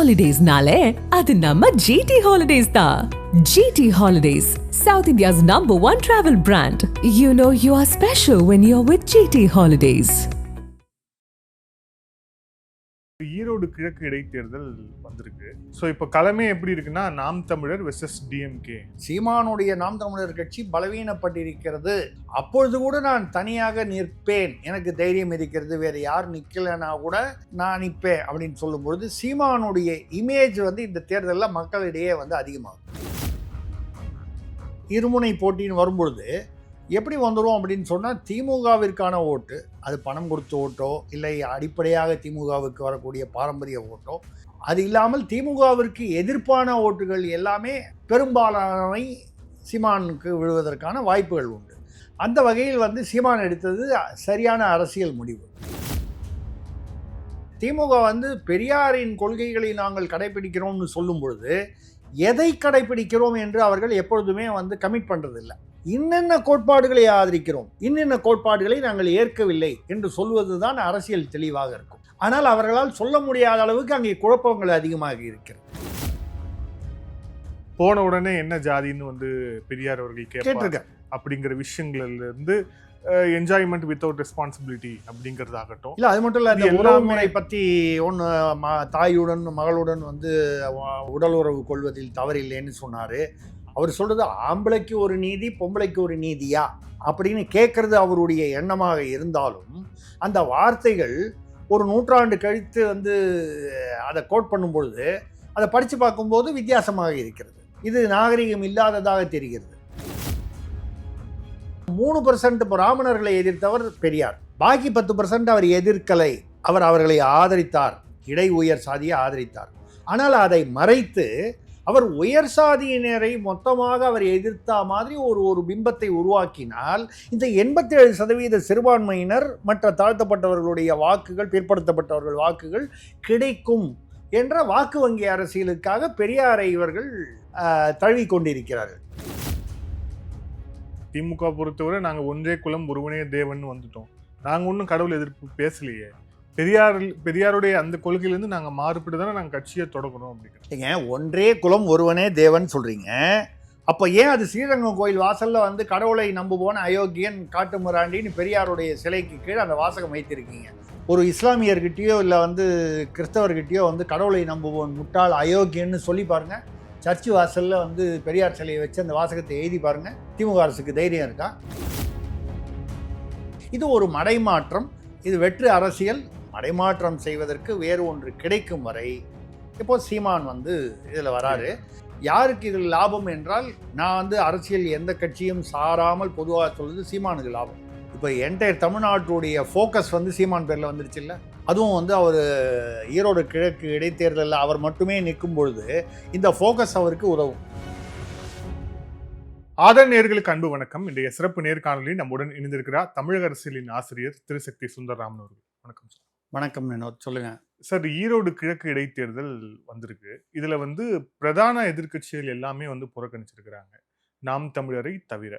Holidays-nale, adu namma GT Holidays da. GT Holidays, South India's #1 travel brand. You know you are special when you're with GT Holidays. Erode கிழக்கு இடைத்தேர்தல் வந்திருக்கு. So இப்போ களமே எப்படி இருக்குன்னா, நாம் தமிழர் வெர்சஸ் டிஎம்கே. சீமானுடைய நாம் தமிழர் கட்சி பலவீனப்பட்டிருக்கிறது. அப்பொழுது கூட நான் தனியாக நிற்பேன், எனக்கு தைரியம் இருக்கிறது, வேறு யார் நிற்கலைன்னா கூட நான் நிற்பேன் அப்படின்னு சொல்லும்பொழுது சீமானுடைய இமேஜ் இந்த தேர்தலில் மக்களிடையே அதிகமாகும். இருமுனை போட்டின்னு வரும்பொழுது எப்படி வந்துடும் அப்படின்னு சொன்னால், திமுகவிற்கான ஓட்டு, அது பணம் கொடுத்த ஓட்டோ இல்லை அடிப்படையாக திமுகவுக்கு வரக்கூடிய பாரம்பரிய ஓட்டோ, அது இல்லாமல் திமுகவிற்கு எதிர்ப்பான ஓட்டுகள் எல்லாமே பெரும்பாலானவை சீமானுக்கு விழுவதற்கான வாய்ப்புகள் உண்டு. அந்த வகையில் சீமான் எடுத்தது சரியான அரசியல் முடிவு. திமுக பெரியாரின் கொள்கைகளை நாங்கள் கடைபிடிக்கிறோம்னு சொல்லும் பொழுது எதை கடைபிடிக்கிறோம் என்று அவர்கள் எப்பொழுதுமே கமிட் பண்ணுறதில்லை. இன்னென்ன கோட்பாடுகளை ஆதரிக்கிறோம், இன்னென்ன கோட்பாடுகளை நாங்கள் ஏற்கவில்லை என்று சொல்வதுதான் அரசியல் தெளிவாக இருக்கும். ஆனால் அவர்களால் சொல்ல முடியாத அளவுக்கு அங்கே குழப்பங்கள் அதிகமாக இருக்கிறது. போன உடனே என்ன ஜாதின்னு பெரியார் அவர்கள் கேட்டிருக்கார் அப்படிங்கிற விஷயங்கள்ல இருந்து என்ஜாய்மெண்ட் வித்தவுட் ரெஸ்பான்சிபிலிட்டி அப்படிங்கிறதாகட்டும். இல்லை, அது மட்டும் இல்லை, அந்த உறவுமுறை பற்றி ஒன்று தாயுடன் மகளுடன் உடல் உறவு கொள்வதில் தவறில்லைன்னு சொன்னார். அவர் சொல்கிறது ஆம்பளைக்கு ஒரு நீதி பொம்பளைக்கு ஒரு நீதியா அப்படின்னு கேட்குறது அவருடைய எண்ணமாக இருந்தாலும், அந்த வார்த்தைகள் ஒரு நூற்றாண்டு கழித்து அதை கோட் பண்ணும் பொழுது அதை படித்து பார்க்கும்போது வித்தியாசமாக இருக்கிறது. இது நாகரிகம் இல்லாததாக தெரிகிறது. 3% பிராமணர்களை எதிர்த்தவர் பெரியார், பாக்கி 10% அவர் எதிர்க்கலை, அவர் அவர்களை ஆதரித்தார், இடை உயர் சாதியை ஆதரித்தார். ஆனால் அதை மறைத்து அவர் உயர் சாதியினரை மொத்தமாக அவர் எதிர்த்த மாதிரி ஒரு பிம்பத்தை உருவாக்கினால், இந்த 87% சிறுபான்மையினர் மற்ற தாழ்த்தப்பட்டவர்களுடைய வாக்குகள், பிற்படுத்தப்பட்டவர்கள் வாக்குகள் கிடைக்கும் என்ற வாக்கு வங்கி அரசியலுக்காக பெரியாரை இவர்கள் தழுவி கொண்டிருக்கிறார்கள். திமுக பொறுத்தவரை நாங்கள் ஒன்றே குலம் ஒருவனே தேவன் வந்துட்டோம். நாங்கள் ஒன்றும் கடவுள் எதிர்ப்பு பேசலையே. பெரியாருடைய அந்த கொள்கையிலேருந்து நாங்கள் மாறுபட்டு தானே நாங்கள் கட்சியை தொடங்கணும் அப்படிங்கிறீங்க. ஒன்றே குலம் ஒருவனே தேவன் சொல்கிறீங்க. அப்போ ஏன் அது ஸ்ரீரங்கம் கோயில் வாசலில் கடவுளை நம்புவோன்னு அயோக்கியன் காட்டு முராண்டின்னு பெரியாருடைய சிலைக்கு கீழே அந்த வாசகம் வைத்திருக்கீங்க? ஒரு இஸ்லாமியர்கிட்டயோ இல்லை கிறிஸ்தவர்கிட்டயோ கடவுளை நம்புவோன் முட்டாள் அயோக்கியன்னு சொல்லி பாருங்கள். சர்ச்சு வாசலில் பெரியார் சிலையை வச்சு அந்த வாசகத்தை எழுதி பாருங்கள். திமுக அரசுக்கு தைரியம் இருக்கா? இது ஒரு மடைமாற்றம், இது வெற்று அரசியல். மடைமாற்றம் செய்வதற்கு வேறு ஒன்று கிடைக்கும் வரை இப்போ சீமான் இதில் வராரு. யாருக்கு இதில் லாபம் என்றால், நான் அரசியல் எந்த கட்சியும் சாராமல் பொதுவாக சொல்வது சீமானுக்கு லாபம். இப்போ என்டையர் தமிழ்நாட்டுடைய ஃபோக்கஸ் சீமான் பேரில் வந்துருச்சு இல்லை? அதுவும் அவர் ஈரோடு கிழக்கு இடைத்தேர்தலில் அவர் மட்டுமே நிற்கும் பொழுது இந்த ஃபோக்கஸ் அவருக்கு உதவும். ஆதர் நேயர்களுக்கு அன்பு வணக்கம். இன்றைய சிறப்பு நேர்காணலில் நம்முடன் இணைந்திருக்கிறார் தமிழக அரசியலின் ஆசிரியர் திருசக்தி சுந்தரராமன் அவர்கள். வணக்கம் சார். வணக்கம் வினோத், சொல்லுங்க சார். ஈரோடு கிழக்கு இடைத்தேர்தல் வந்திருக்கு. இதுல பிரதான எதிர்க்கட்சிகள் எல்லாமே புறக்கணிச்சிருக்கிறாங்க, நாம் தமிழரை தவிர.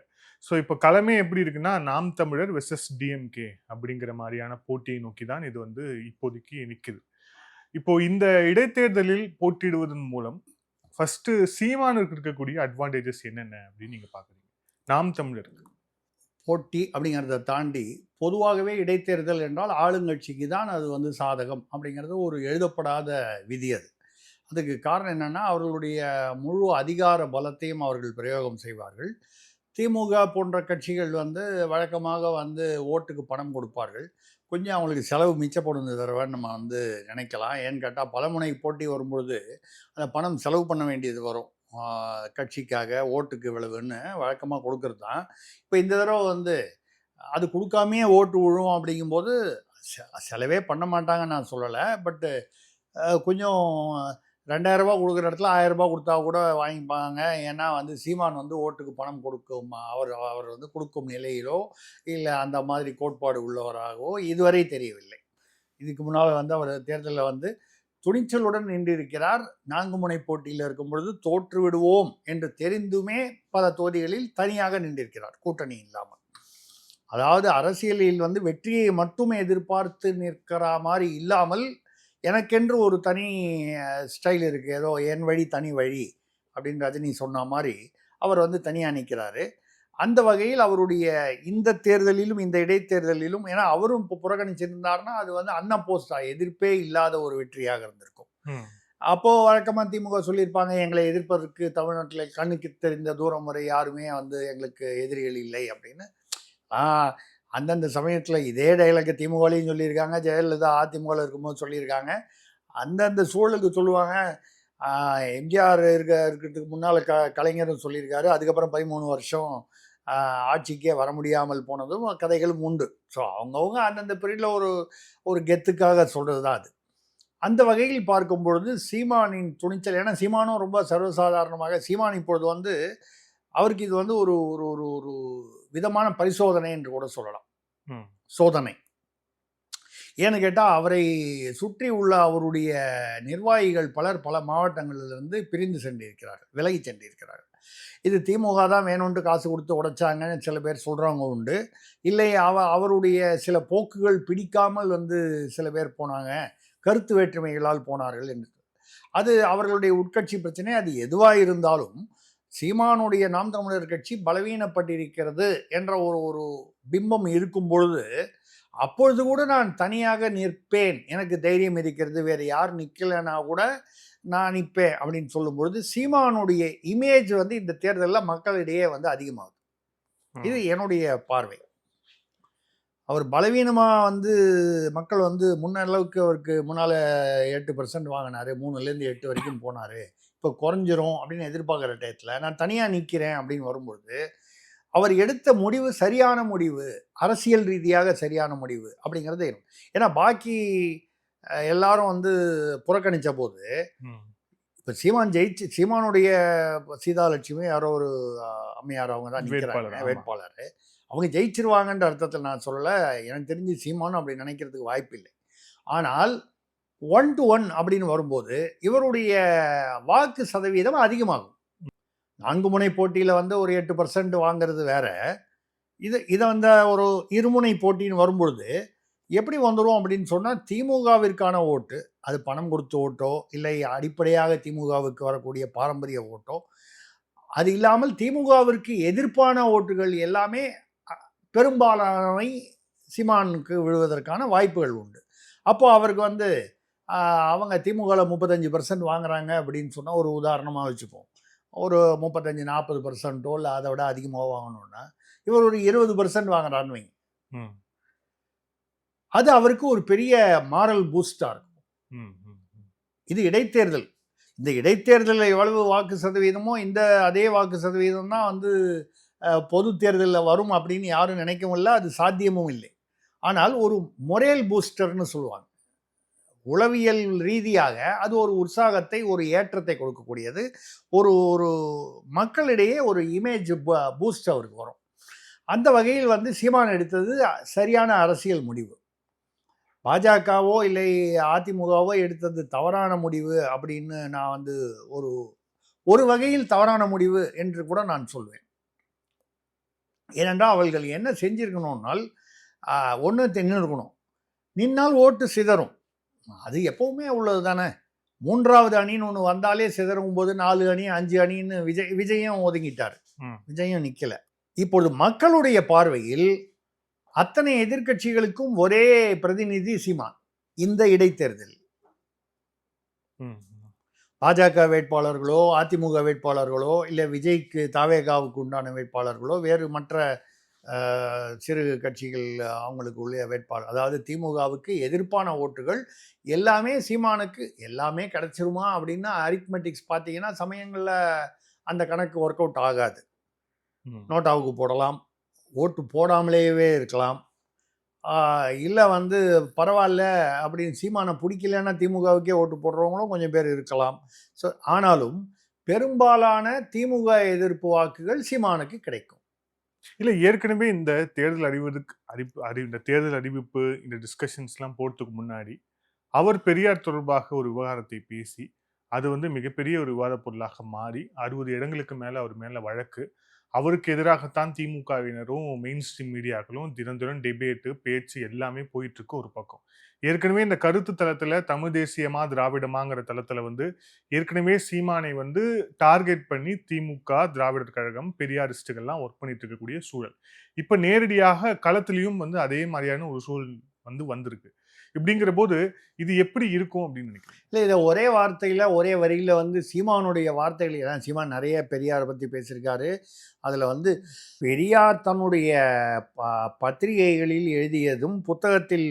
ஸோ இப்போ களமே எப்படி இருக்குன்னா, நாம் தமிழர் வெர்சஸ் டிஎம்கே அப்படிங்கிற மாதிரியான போட்டியை நோக்கி தான் இது இப்போதைக்கு நிற்குது. இப்போ இந்த இடைத்தேர்தலில் போட்டியிடுவதன் மூலம் ஃபர்ஸ்ட் சீமானுக்கு இருக்கக்கூடிய அட்வான்டேஜஸ் என்னென்ன அப்படின்னு நீங்க பாக்குறீங்க? நாம் தமிழருக்கு போட்டி அப்படிங்கிறத தாண்டி பொதுவாகவே இடைத்தேர்தல் என்றால் ஆளுங்கட்சிக்கு தான் அது சாதகம் அப்படிங்கிறது ஒரு எழுதப்படாத விதி. அதுக்கு காரணம் என்னென்னா, அவர்களுடைய முழு அதிகார பலத்தையும் அவர்கள் பிரயோகம் செய்வார்கள். திமுக போன்ற கட்சிகள் வழக்கமாக ஓட்டுக்கு பணம் கொடுப்பார்கள். கொஞ்சம் அவங்களுக்கு செலவு மிச்சப்படும் தடவை நம்ம நினைக்கலாம். ஏன்னு கேட்டால், பலமுனை போட்டி வரும்பொழுது அந்த பணம் செலவு பண்ண வேண்டியது வரும். கட்சிக்காக ஓட்டுக்கு விளைவுன்னு வழக்கமாக கொடுக்கறது தான். இப்போ இந்த தடவை அது கொடுக்காமையே ஓட்டு விழும் அப்படிங்கும்போது செலவே பண்ண மாட்டாங்கன்னு நான் சொல்லலை. பட்டு கொஞ்சம் 2000 ரூபா கொடுக்குற இடத்துல 1000 ரூபா கொடுத்தா கூட வாங்கிப்பாங்க. ஏன்னா சீமான் ஓட்டுக்கு பணம் கொடுக்கும், அவர் கொடுக்கும் நிலையிலோ இல்லை அந்த மாதிரி கோட்பாடு உள்ளவராகவோ இதுவரை தெரியவில்லை. இதுக்கு முன்னால் அவர் தேர்தலில் துணிச்சலுடன் நின்றிருக்கிறார். 4 முனை போட்டியில் இருக்கும் பொழுது தோற்று விடுவோம் என்று தெரிந்துமே பல தொகுதிகளில் தனியாக நின்றிருக்கிறார், கூட்டணி இல்லாமல். அதாவது அரசியலில் வெற்றியை மட்டுமே எதிர்பார்த்து நிற்கிற மாதிரி இல்லாமல் எனக்கென்று ஒரு தனி ஸ்டைல் இருக்குது, ஏதோ என் வழி தனி வழி அப்படின்னு ரஜினி சொன்ன மாதிரி அவர் வந்து தனியாக நிற்கிறாரு. அந்த வகையில் அவருடைய இந்த தேர்தலிலும் இந்த இடைத்தேர்தலிலும், ஏன்னா அவரும் இப்போ புறக்கணிச்சிருந்தாருன்னா அது வந்து அன்அப்போஸ்டா, எதிர்ப்பே இல்லாத ஒரு வெற்றியாக இருந்திருக்கும். அப்போது வழக்கமாக திமுக சொல்லியிருப்பாங்க, எங்களை எதிர்ப்பதற்கு தமிழ்நாட்டில் கண்ணுக்கு தெரிந்த தூரம் வரை யாருமே வந்து எங்களுக்கு எதிரிகள் இல்லை அப்படின்னு. அந்தந்த சமயத்தில் இதே டைலாக் திமுகலையும் சொல்லியிருக்காங்க, ஜெயலலிதா அதிமுகவில் இருக்கும்போது சொல்லியிருக்காங்க. அந்தந்த சூழலுக்கு சொல்லுவாங்க. எம்ஜிஆர் இருக்கிறதுக்கு முன்னால் கலைஞரும் சொல்லியிருக்காரு. அதுக்கப்புறம் 13 வருஷம் ஆட்சிக்கே வர முடியாமல் போனதும் கதைகளும் உண்டு. ஸோ அவங்கவுங்க அந்தந்த பீரியடில் ஒரு கெத்துக்காக சொல்கிறது தான் அது. அந்த வகையில் பார்க்கும் பொழுது சீமானின் துணிச்சல், ஏன்னா சீமானும் ரொம்ப சர்வசாதாரணமாக, சீமான் இப்பொழுது வந்து அவருக்கு இது வந்து ஒரு ஒரு ஒரு ஒரு விதமான பரிசோதனை என்று கூட சொல்லலாம். சோதனை. ஏன்னு கேட்டால் அவரை சுற்றி உள்ள அவருடைய நிர்வாகிகள் பலர் பல மாவட்டங்களிலிருந்து பிரிந்து சென்றிருக்கிறார்கள், விலகி சென்றிருக்கிறார்கள். இது திமுக தான் வேணும்னு காசு கொடுத்து உடைச்சாங்கன்னு சில பேர் சொல்கிறவங்க உண்டு. இல்லை அவருடைய சில போக்குகள் பிடிக்காமல் வந்து சில பேர் போனாங்க, கருத்து வேற்றுமைகளால் போனார்கள் என்று. அது அவர்களுடைய உட்கட்சி பிரச்சனை. அது எதுவாக இருந்தாலும் சீமானுடைய நாம் தமிழர் கட்சி பலவீனப்பட்டிருக்கிறது என்ற ஒரு பிம்பம் இருக்கும் பொழுது, அப்பொழுது கூட நான் தனியாக நிற்பேன், எனக்கு தைரியம் இருக்கிறது, வேறு யார் நிற்கலைன்னா கூட நான் நிற்பேன் அப்படின்னு சொல்லும் பொழுது சீமானுடைய இமேஜ் வந்து இந்த தேர்தலில் மக்களிடையே வந்து அதிகமாகுது. இது என்னுடைய பார்வை. அவர் பலவீனமாக வந்து மக்கள் வந்து முன்ன அளவுக்கு அவருக்கு முன்னால் 8% வாங்கினார், 3லேருந்து 8 வரைக்கும் போனார், இப்போ குறைஞ்சிரும் அப்படின்னு எதிர்பார்க்குற டயத்தில் நான் தனியாக நிற்கிறேன் அப்படின்னு வரும்பொழுது அவர் எடுத்த முடிவு சரியான முடிவு, அரசியல் ரீதியாக சரியான முடிவு அப்படிங்கிறது. ஏன்னா பாக்கி எல்லாரும் வந்து புறக்கணித்த போது இப்போ சீமானுடைய சீதாலட்சுமி யாரோ ஒரு அம்மையார் அவங்க தான் நிற்கிறாங்க வேட்பாளர். அவங்க ஜெயிச்சிருவாங்கன்ற அர்த்தத்தில் நான் சொல்லலை. எனக்கு தெரிஞ்சு சீமானும் அப்படி நினைக்கிறதுக்கு வாய்ப்பு இல்லை. ஆனால் 1 to 1 அப்படின்னு வரும்போது இவருடைய வாக்கு சதவீதம் அதிகமாகும். 4 முனை போட்டியில் வந்து ஒரு 8% வாங்கிறது வேற. இதை வந்து ஒரு இருமுனை போட்டின்னு வரும்பொழுது எப்படி வந்துடும் அப்படின்னு சொன்னால், திமுகவிற்கான ஓட்டு, அது பணம் கொடுத்த ஓட்டோ இல்லை அடிப்படையாக திமுகவுக்கு வரக்கூடிய பாரம்பரிய ஓட்டோ, அது இல்லாமல் திமுகவிற்கு எதிர்ப்பான ஓட்டுகள் எல்லாமே பெரும்பாலானவை சீமானுக்கு விழுவதற்கான வாய்ப்புகள் உண்டு. அப்போ அவருக்கு வந்து அவங்க திமுகவில் 35% வாங்குறாங்க அப்படின்னு சொன்னால், ஒரு உதாரணமாக வச்சுப்போம், ஒரு 35-40% இல்லை அதை விட அதிகமாக வாங்கணும்னா இவர் ஒரு 20% வாங்குறான்னு வைங்க. அது அவருக்கு ஒரு பெரிய மாரல் பூஸ்டாக இருக்கும். இது இடைத்தேர்தல். இந்த இடைத்தேர்தலில் எவ்வளவு வாக்கு சதவீதமோ இந்த அதே வாக்கு சதவீதம் தான் வந்து பொது தேர்தலில் வரும் அப்படின்னு யாரும் நினைக்கவும் இல்லை, அது சாத்தியமும் இல்லை. ஆனால் ஒரு மொரேல் பூஸ்டர்னு சொல்லுவாங்க. உளவியல் ரீதியாக அது ஒரு உற்சாகத்தை, ஒரு ஏற்றத்தை கொடுக்கக்கூடியது. ஒரு ஒரு மக்களிடையே ஒரு இமேஜ் பூஸ்ட் அவருக்கு வரும். அந்த வகையில் வந்து சீமான் எடுத்தது சரியான அரசியல் முடிவு. பாஜகவோ இல்லை அதிமுகவோ எடுத்தது தவறான முடிவு அப்படின்னு நான் வந்து ஒரு வகையில் தவறான முடிவு என்று கூட நான் சொல்வேன். ஏனென்றால் அவர்கள் என்ன செஞ்சிருக்கணும்னால், ஒன்று நின்று இருக்கணும். நின்னால் ஓட்டு சிதறும், அது எப்பவுமே உள்ளது தானே. 3வது அணின்னு ஒன்று வந்தாலே சிதறும் போது 4 அணி 5 அணின்னு விஜயம் ஒதுங்கிட்டார், விஜயம் நிற்கலை. இப்பொழுது மக்களுடைய பார்வையில் அத்தனை எதிர்கட்சிகளுக்கும் ஒரே பிரதிநிதி சீமான். இந்த இடைத்தேர்தல் பாஜக வேட்பாளர்களோ அதிமுக வேட்பாளர்களோ இல்லை விஜய்க்கு தாவேகாவுக்கு உண்டான வேட்பாளர்களோ வேறு மற்ற சிறு கட்சிகள் அவங்களுக்கு உள்ள வேட்பாளர், அதாவது திமுகவுக்கு எதிர்ப்பான ஓட்டுகள் எல்லாமே சீமானுக்கு எல்லாமே கிடைச்சிருமா அப்படின்னா அரித்மெட்டிக்ஸ் பார்த்தீங்கன்னா சமயங்களில் அந்த கணக்கு ஒர்க் அவுட் ஆகாது. நோட்டாவுக்கு போடலாம், ஓட்டு போடாமலேயே இருக்கலாம், இல்லை வந்து பரவாயில்ல அப்படின்னு சீமானை பிடிக்கலன்னா திமுகவுக்கே ஓட்டு போடுறவங்களும் கொஞ்சம் பேர் இருக்கலாம். ஸோ ஆனாலும் பெரும்பாலான திமுக எதிர்ப்பு வாக்குகள் சீமானுக்கு கிடைக்கும். இல்லை, ஏற்கனவே இந்த தேர்தல் இந்த தேர்தல் அறிவிப்பு இந்த டிஸ்கஷன்ஸ்லாம் போகிறதுக்கு முன்னாடி அவர் பெரியார் தொடர்பாக ஒரு விவகாரத்தை பேசி அது வந்து மிகப்பெரிய ஒரு விவாத பொருளாக மாறி 60 இடங்களுக்கு மேலே அவர் மேலே வழக்கு, அவருக்கு எதிராகத்தான் திமுகவினரும் மெயின் ஸ்ட்ரீம் மீடியாக்களும் தினம் தினம் டிபேட்டு பேச்சு எல்லாமே போயிட்டு இருக்கு ஒரு பக்கம். ஏற்கனவே இந்த கருத்து தளத்துல தமிழ் தேசியமா திராவிடமாங்கிற தளத்துல வந்து ஏற்கனவே சீமானை வந்து டார்கெட் பண்ணி திமுக, திராவிடர் கழகம், பெரியாரிஸ்டுகள்லாம் ஒர்க் பண்ணிட்டு இருக்கக்கூடிய சூழல். இப்ப நேரடியாக களத்திலையும் வந்து அதே மாதிரியான ஒரு சூழல் வந்திருக்கு. இப்படிங்கிற போது இது எப்படி இருக்கும் அப்படின்னு நினைக்கிறேன். இல்லை, இதை ஒரே வார்த்தையில் ஒரே வரியில் வந்து சீமானுடைய வார்த்தைகள் ஏன்னா சீமான் நிறைய பெரியாரை பற்றி பேசியிருக்காரு. அதில் வந்து பெரியார் தன்னுடைய பத்திரிகைகளில் எழுதியதும் புத்தகத்தில்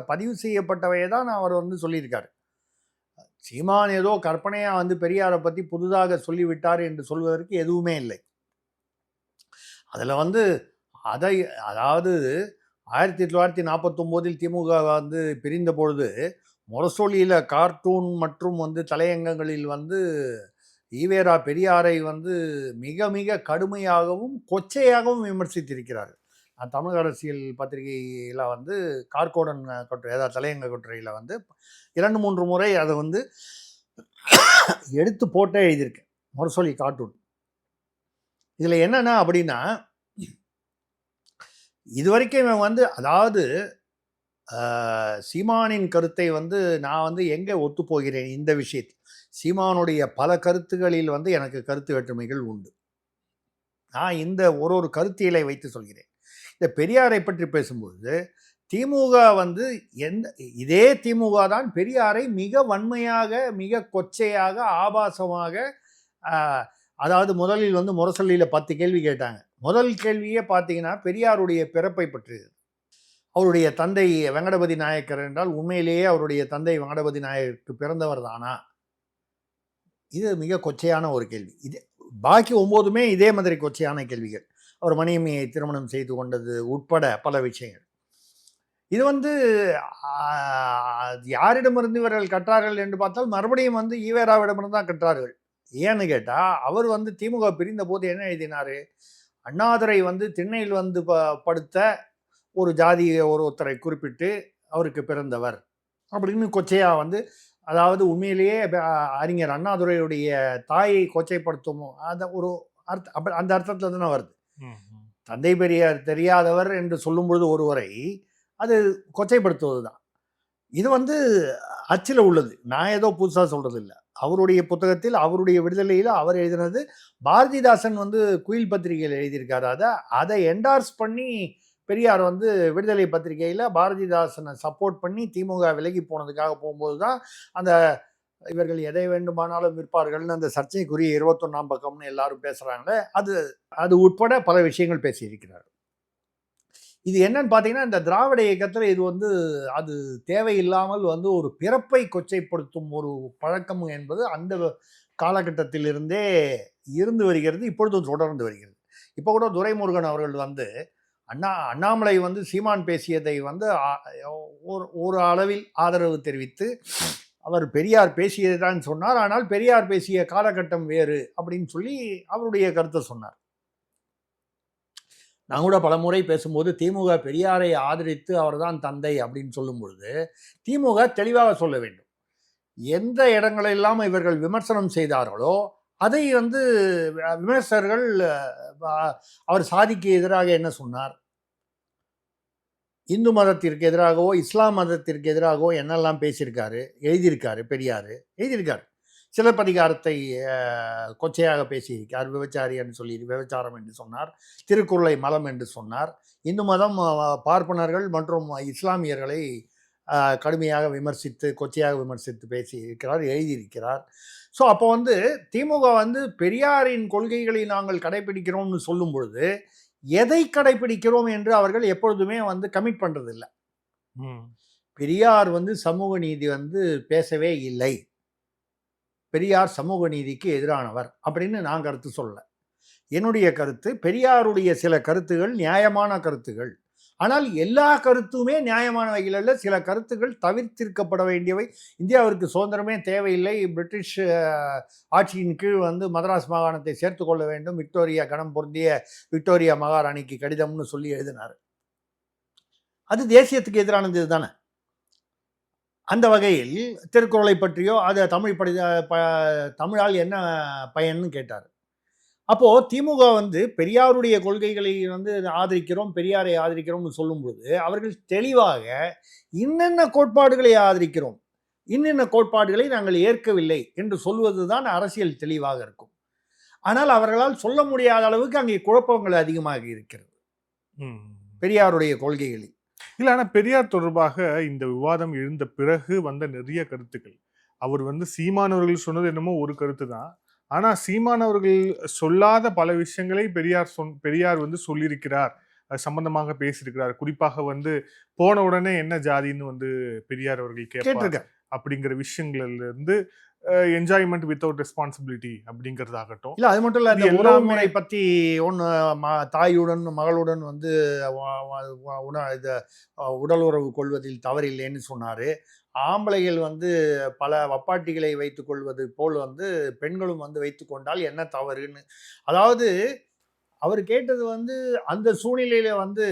பதிவு செய்யப்பட்டவையை தான் அவர் வந்து சொல்லியிருக்காரு. சீமான் ஏதோ கற்பனையாக வந்து பெரியாரை பற்றி புதுதாக சொல்லிவிட்டார் என்று சொல்வதற்கு எதுவுமே இல்லை. அதில் வந்து அதாவது 1949 திமுக வந்து பிரிந்த பொழுது முரசொலியில் கார்ட்டூன் மற்றும் வந்து தலையங்கங்களில் வந்து ஈவேரா பெரியாரை வந்து மிக மிக கடுமையாகவும் கொச்சையாகவும் விமர்சித்திருக்கிறார். தமிழக அரசியல் பத்திரிகையில் வந்து கார்கோடன் கட்டுரை, அதாவது தலையங்க கட்டுரையில் வந்து 2-3 முறை அதை வந்து எடுத்து போட்டே எழுதியிருக்கேன், முரசொலி கார்ட்டூன். இதில் என்னென்னா அப்படின்னா, இதுவரைக்கும் இவன் வந்து அதாவது சீமானின் கருத்தை வந்து நான் வந்து எங்கே ஒத்துப்போகிறேன் இந்த விஷயத்தில். சீமானுடைய பல கருத்துகளில் வந்து எனக்கு கருத்து வேற்றுமைகள் உண்டு. நான் இந்த ஒரு கருத்தியலை வைத்து சொல்கிறேன். இந்த பெரியாரை பற்றி பேசும்போது திமுக வந்து இதே திமுக தான் பெரியாரை மிக வன்மையாக, மிக கொச்சையாக, ஆபாசமாக, அதாவது முதலில் வந்து முரசொலியில் 10 கேள்வி கேட்டாங்க. முதல் கேள்வியே பார்த்தீங்கன்னா பெரியாருடைய பிறப்பை பற்றியது. அவருடைய தந்தை வெங்கடபதி நாயக்கர் என்றால் உண்மையிலேயே அவருடைய தந்தை வெங்கடபதி நாயக்கருக்கு பிறந்தவர் தானா? இது மிக கொச்சையான ஒரு கேள்வி. இது பாக்கி 9மே இதே மாதிரி கொச்சையான கேள்விகள். அவர் மணியம்மையை திருமணம் செய்து கொண்டது உட்பட பல விஷயங்கள். இது வந்து யாரிடமிருந்து இவர்கள் கற்றார்கள் என்று பார்த்தால் மறுபடியும் வந்து ஈவேராவிடமிருந்து தான் கற்றார்கள். ஏன்னு கேட்டால் அவர் வந்து திமுக பிரிந்த போது என்ன எழுதினார்? அண்ணாதுரை வந்து திண்ணையில் வந்து படுத்த ஒரு ஜாதி ஒருத்தரை குறிப்பிட்டு அவருக்கு பிறந்தவர் அப்படின்னு கொச்சையாக வந்து, அதாவது உண்மையிலேயே அறிஞர் அண்ணாதுரையுடைய தாயை கொச்சைப்படுத்தும் அந்த ஒரு அர்த்தம், அந்த அர்த்தத்தில் தானே வருது. தந்தை பெரியார் தெரியாதவர் என்று சொல்லும்பொழுது ஒருவரை அது கொச்சைப்படுத்துவது தான். இது வந்து அச்சில் உள்ளது, நான் ஏதோ புதுசாக சொல்கிறது இல்லை. அவருடைய புத்தகத்தில், அவருடைய விடுதலையில் அவர் எழுதினது. பாரதிதாசன் வந்து குயில் பத்திரிகையில் எழுதியிருக்காரு. அதை என்டார்ஸ் பண்ணி பெரியார் வந்து விடுதலை பத்திரிகையில் பாரதிதாசனை சப்போர்ட் பண்ணி திமுக விலகி போனதுக்காக போகும்போது தான் அந்த இவர்கள் எதை வேண்டுமானாலும் விற்பார்கள்னு அந்த சர்ச்சைக்குரிய 21ஆம் பக்கம்னு எல்லாரும் பேசுகிறாங்களே, அது உட்பட பல விஷயங்கள் பேசியிருக்கிறார். இது என்னன்னு பார்த்தீங்கன்னா, இந்த திராவிட இயக்கத்தில் இது வந்து அது தேவையில்லாமல் வந்து ஒரு பிறப்பை கொச்சைப்படுத்தும் ஒரு பழக்கம் என்பது அந்த காலகட்டத்திலிருந்தே இருந்து வருகிறது, இப்பொழுதும் தொடர்ந்து வருகிறது. இப்போ கூட துரைமுருகன் அவர்கள் வந்து அண்ணாமலை வந்து சீமான் பேசியதை வந்து ஒரு அளவில் ஆதரவு தெரிவித்து அவர் பெரியார் பேசியதை தான் சொன்னார், ஆனால் பெரியார் பேசிய காலகட்டம் வேறு அப்படின்னு சொல்லி அவருடைய கருத்தை சொன்னார். நான் கூட பல முறை பேசும்போது திமுக பெரியாரை ஆதரித்து அவர்தான் தந்தை அப்படின்னு சொல்லும் பொழுது திமுக தெளிவாக சொல்ல வேண்டும். எந்த இடங்களெல்லாம் இவர்கள் விமர்சனம் செய்தார்களோ அதை வந்து விமர்சகர்கள், அவர் சாதிக்கு எதிராக என்ன சொன்னார், இந்து மதத்திற்கு எதிராகவோ இஸ்லாம் மதத்திற்கு எதிராகவோ என்னெல்லாம் பேசியிருக்காரு, எழுதியிருக்காரு. பெரியார் எழுதியிருக்காரு. சிலப்பதிகாரத்தை கொச்சையாக பேசியிருக்கார். விபச்சாரி என்று சொல்லி விபச்சாரம் என்று சொன்னார். திருக்குறளை மலம் என்று சொன்னார். இந்து மதம் பார்ப்பனர்கள் மற்றும் இஸ்லாமியர்களை கடுமையாக விமர்சித்து, கொச்சையாக விமர்சித்து பேசியிருக்கிறார், எழுதியிருக்கிறார். ஸோ அப்போ வந்து திமுக வந்து பெரியாரின் கொள்கைகளை நாங்கள் கடைபிடிக்கிறோம்னு சொல்லும் பொழுது எதை கடைபிடிக்கிறோம் என்று அவர்கள் எப்பொழுதுமே வந்து கமிட் பண்ணுறதில்லை. பெரியார் வந்து சமூக நீதி வந்து பேசவே இல்லை, பெரியார் சமூக நீதிக்கு எதிரானவர் அப்படின்னு நான் கருத்து சொல்ல. என்னுடைய கருத்து, பெரியாருடைய சில கருத்துகள் நியாயமான கருத்துகள், ஆனால் எல்லா கருத்துமே நியாயமான வகையில் அல்ல. சில கருத்துக்கள் தவிர்த்திருக்கப்பட வேண்டியவை. இந்தியாவிற்கு சுதந்திரமே தேவையில்லை, பிரிட்டிஷ் ஆட்சியின் கீழ் வந்து மதராஸ் மாகாணத்தை சேர்த்து கொள்ள வேண்டும், விக்டோரியா கணம் பொருந்திய விக்டோரியா மகாராணிக்கு கடிதம்னு சொல்லி எழுதினார். அது தேசியத்துக்கு எதிரானது தானே. அந்த வகையில் திருக்குறளை பற்றியோ அதை தமிழால் என்ன பயன்னு கேட்டார். அப்போ திமுக வந்து பெரியாருடைய கொள்கைகளை வந்து ஆதரிக்கிறோம், பெரியாரை ஆதரிக்கிறோம்னு சொல்லும்போது அவர்கள் தெளிவாக இன்னென்ன கோட்பாடுகளை ஆதரிக்கிறோம், இன்னென்ன கோட்பாடுகளை நாங்கள் ஏற்கவில்லை என்று சொல்வதுதான் அரசியல் தெளிவாக இருக்கும். ஆனால் அவர்களால் சொல்ல முடியாத அளவுக்கு அங்கே குழப்பங்கள் அதிகமாக இருக்கிறது ம். பெரியாருடைய கொள்கைகளில். இல்ல ஆனா பெரியார் தொடர்பாக இந்த விவாதம் எழுந்த பிறகு வந்த நிறைய கருத்துக்கள். அவர் வந்து சீமானவர்கள் சொன்னது என்னமோ ஒரு கருத்து தான். ஆனா சீமானவர்கள் சொல்லாத பல விஷயங்களை பெரியார் வந்து சொல்லியிருக்கிறார். அது சம்பந்தமாக பேசியிருக்கிறார். குறிப்பாக வந்து போன உடனே என்ன ஜாதின்னு வந்து பெரியார் அவர்கள் கேட்பார் கேட்டிருக்கார். அப்படிங்கிற விஷயங்கள்ல இருந்து என்ஜாய்மெண்ட் வித்தவுட் ரெஸ்பான்சிபிலிட்டி அப்படிங்கிறதாகட்டும். இல்ல அது மட்டும் இல்ல, இது இந்த எல்லாமே உறவுமுறை பத்தி ஒன்று தாயுடன் மகளுடன் வந்து உடல் உறவு கொள்வதில் தவறில்லைன்னு சொன்னாரு. ஆம்பளைகள் வந்து பல வப்பாட்டிகளை வைத்துக் கொள்வது போல் வந்து பெண்களும் வந்து வைத்துக் கொண்டால் என்ன தவறுன்னு. அதாவது அவர் கேட்டது வந்து அந்த சூழ்நிலையில வந்து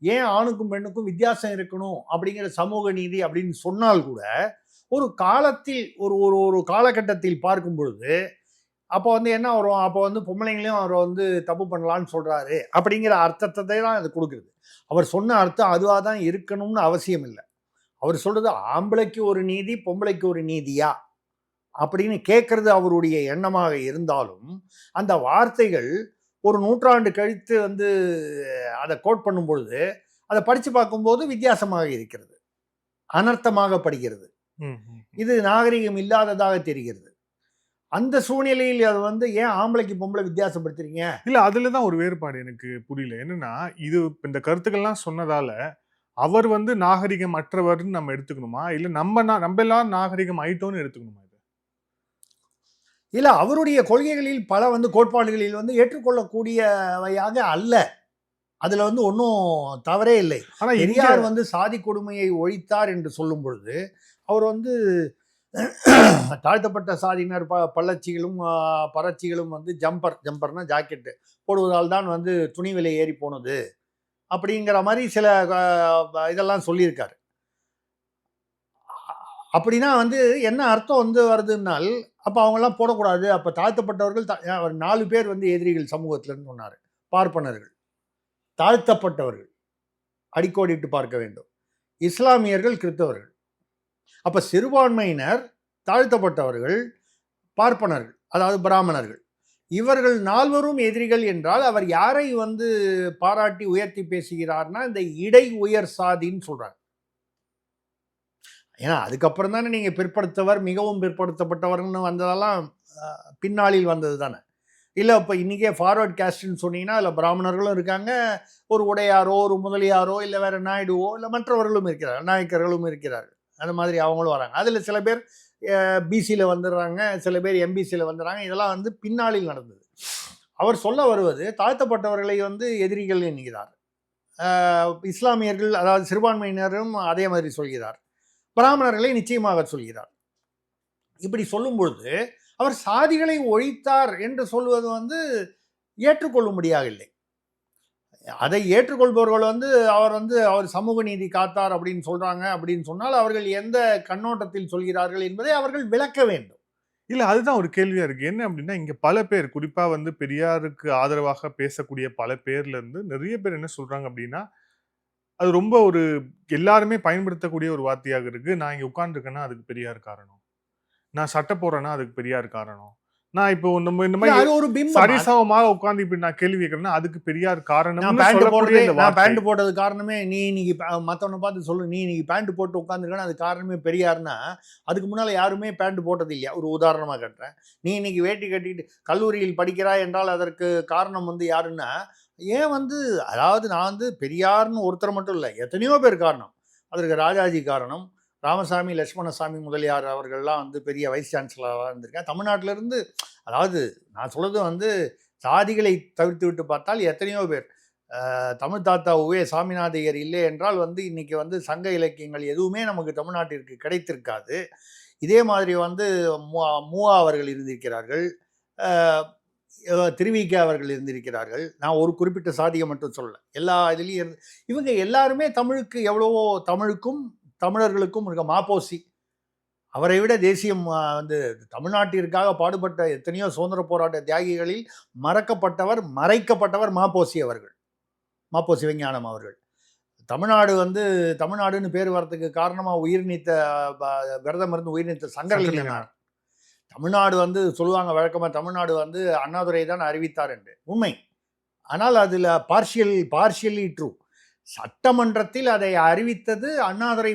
ஏன் ஆணுக்கும் பெண்ணுக்கும் வித்தியாசம் இருக்கணும் அப்படிங்கிற சமூக நீதி அப்படின்னு சொன்னால் கூட ஒரு காலத்தில் ஒரு ஒரு ஒரு காலகட்டத்தில் பார்க்கும் பொழுது அப்போ வந்து என்ன வரும், அப்போ வந்து பொம்பளைங்களையும் அவர் வந்து தப்பு பண்ணலான்னு சொல்றாரு அப்படிங்கிற அர்த்தத்தை தான் அது கொடுக்குறது. அவர் சொன்ன அர்த்தம் அதுவாக தான் இருக்கணும்னு அவசியம் இல்லை. அவர் சொல்றது ஆம்பளைக்கு ஒரு நீதி பொம்பளைக்கு ஒரு நீதியா அப்படின்னு கேட்கறது அவருடைய எண்ணமாக இருந்தாலும் அந்த வார்த்தைகள் ஒரு நூற்றாண்டு கழித்து வந்து அதை கோட் பண்ணும் பொழுது அதை படித்து பார்க்கும்போது வித்தியாசமாக இருக்கிறது, அனர்த்தமாக படுகிறது. இது நாகரிகம் இல்லாததாக தெரிகிறது. அந்த சூழ்நிலையில் அது வந்து ஏன் ஆம்பளைக்கு பொம்பளை வித்தியாசப்படுத்துறீங்க? இல்ல அதுலதான் ஒரு வேறுபாடு எனக்கு புரியல. என்னன்னா இது இந்த கருத்துக்கள்லாம் சொன்னதால அவர் வந்து நாகரிகம் அற்றவர்னு நம்ம எடுத்துக்கணுமா, இல்ல நம்ம எல்லாம் நாகரிகம் ஆயிட்டோம்னு எடுத்துக்கணுமா? இல்ல அவருடைய கொள்கைகளில் பல வந்து கோட்பாடுகளில் வந்து ஏற்றுக்கொள்ளக்கூடியவையாக அல்ல. அதுல வந்து ஒன்றும் தவறே இல்லை. ஆனா பெரியார் வந்து சாதி கொடுமையை ஒழித்தார் என்று சொல்லும் பொழுது அவர் வந்து தாழ்த்தப்பட்ட சாதியினர் பள்ளச்சிகளும் பறச்சிகளும் வந்து ஜம்பர்னா ஜாக்கெட்டு போடுவதால் தான் வந்து துணி விலை ஏறி போனது அப்படிங்கிற மாதிரி சில இதெல்லாம் சொல்லியிருக்காரு. அப்படின்னா வந்து என்ன அர்த்தம் வந்து வருதுன்னால் அப்போ அவங்கெல்லாம் போடக்கூடாது, அப்போ தாழ்த்தப்பட்டவர்கள் 4 பேர் வந்து எதிரிகள் சமூகத்தில்னு சொன்னார். பார்ப்பனர்கள், தாழ்த்தப்பட்டவர்கள், அடிக்கோடிட்டு பார்க்க வேண்டும், இஸ்லாமியர்கள், கிறிஸ்தவர்கள். அப்போ சிறுபான்மையினர், தாழ்த்தப்பட்டவர்கள், பார்ப்பனர்கள், அதாவது பிராமணர்கள், இவர்கள் 4வரும் எதிரிகள் என்றால் அவர் யாரை வந்து பாராட்டி உயர்த்தி பேசுகிறார்னா இந்த இடை உயர் சாதின்னு சொல்றார். ஏன்னா அதுக்கப்புறம் தானே நீங்கள் பிற்படுத்தவர் மிகவும் பிற்படுத்தப்பட்டவர்னு வந்ததெல்லாம் பின்னாளில் வந்தது தானே. இல்லை இப்போ இன்றைக்கே ஃபார்வர்ட் கேஸ்ட்னு சொன்னீங்கன்னா அதில் பிராமணர்களும் இருக்காங்க, ஒரு உடையாரோ ஒரு முதலியாரோ இல்லை வேறு நாயுடுவோ இல்லை மற்றவர்களும் இருக்கிறார்கள், நாயக்கர்களும் இருக்கிறார்கள். அந்த மாதிரி அவங்களும் வராங்க. அதில் சில பேர் பிசியில் வந்துடுறாங்க, சில பேர் எம்பிசியில் வந்துடுறாங்க. இதெல்லாம் வந்து பின்னாளில் நடந்தது. அவர் சொல்ல வருவது தாழ்த்தப்பட்டவர்களை வந்து எதிரிகள் என்கிறார். இஸ்லாமியர்கள் அதாவது சிறுபான்மையினரும் அதே மாதிரி சொல்கிறார், பிராமணர்களை நிச்சயமாக சொல்கிறார். இப்படி சொல்லும் பொழுது அவர் சாதிகளை ஒழித்தார் என்று சொல்வது வந்து ஏற்றுக்கொள்ளும்படியாக இல்லை. அதை ஏற்றுக்கொள்பவர்கள் வந்து அவர் சமூக நீதி காத்தார் அப்படின்னு சொல்றாங்க அப்படின்னு சொன்னால் அவர்கள் எந்த கண்ணோட்டத்தில் சொல்கிறார்கள் என்பதை அவர்கள் விளக்க வேண்டும். இல்ல அதுதான் ஒரு கேள்வியா இருக்கு. என்ன அப்படின்னா இங்க பல பேர் குறிப்பா வந்து பெரியாருக்கு ஆதரவாக பேசக்கூடிய பல பேர்ல இருந்து நிறைய பேர் என்ன சொல்றாங்க அப்படின்னா அது ரொம்ப ஒரு எல்லாருமே பயன்படுத்தக்கூடிய ஒரு வார்த்தையாக இருக்கு. நான் இங்க உட்கார்ந்துருக்கேன்னா அதுக்கு பெரியார் காரணம், நான் சட்டை போடுறேன்னா அதுக்கு பெரியார் காரணம், நான் இப்போ நம்ம இந்த மாதிரி சரிசமமாக உட்கார்ந்து இப்படி நான் கேள்வி கேட்கறேன்னா அதுக்கு பெரியார் காரணம். நான் பேண்ட் போட்டது காரணமே நீ இன்னைக்கு மற்றவனை பார்த்து சொல்லு, நீ இன்னைக்கு பேண்ட் போட்டு உட்காந்துருக்கேன்னா அது காரணமே பெரியார்னா அதுக்கு முன்னால யாருமே பேண்ட் போட்டது இல்லையா? ஒரு உதாரணமாக கட்டுறேன். நீ இன்னைக்கு வேட்டி கட்டிட்டு கல்லூரியில் படிக்கிறாய் என்றால் அதற்கு காரணம் வந்து யாருன்னா ஏன் வந்து அதாவது நான் வந்து பெரியார்னு ஒருத்தர் மட்டும் இல்லை, எத்தனையோ பேர் காரணம். அதற்கு ராஜாஜி காரணம், ராமசாமி லட்சுமணசாமி முதலியார் அவர்கள்லாம் வந்து பெரிய வைஸ் சான்சலராக இருந்திருக்கேன் தமிழ்நாட்டிலிருந்து. அதாவது நான் சொல்கிறது வந்து சாதிகளை தவிர்த்து விட்டு பார்த்தால் எத்தனையோ பேர். தமிழ் தாத்தா உவே சாமிநாதையர் இல்லை என்றால் வந்து இன்றைக்கி வந்து சங்க இலக்கியங்கள் எதுவுமே நமக்கு தமிழ்நாட்டிற்கு கிடைத்திருக்காது. இதே மாதிரி வந்து மூவா அவர்கள் இருந்திருக்கிறார்கள், திருவிக அவர்கள் இருந்திருக்கிறார்கள். நான் ஒரு குறிப்பிட்ட சாதியை மட்டும் சொல்லலை, எல்லா இதுலேயும் இவங்க எல்லாருமே தமிழுக்கு எவ்வளவோ தமிழுக்கும் தமிழர்களுக்கும் இருக்க மாப்போசி அவரை விட தேசியம் வந்து தமிழ்நாட்டிற்காக பாடுபட்ட எத்தனையோ சுதந்திர போராட்ட தியாகிகளில் மறைக்கப்பட்டவர் மாப்போசி அவர்கள், மாப்போ சிவஞானம் அவர்கள். தமிழ்நாடு வந்து தமிழ்நாடுன்னு பேர் வரத்துக்கு காரணமாக உயிர் நீத்த விரதம் இருந்து உயிர் நீத்த சங்கரலிங்கனார். தமிழ்நாடு வந்து சொல்லுவாங்க வழக்கமாக, தமிழ்நாடு வந்து அண்ணாதுரை தான் அறிவித்தார் என்று. உண்மை. ஆனால் அதில் பார்ஷியலி ட்ரூ. சட்டமன்றத்தில் அதை அறிவித்தது அண்ணாதுரை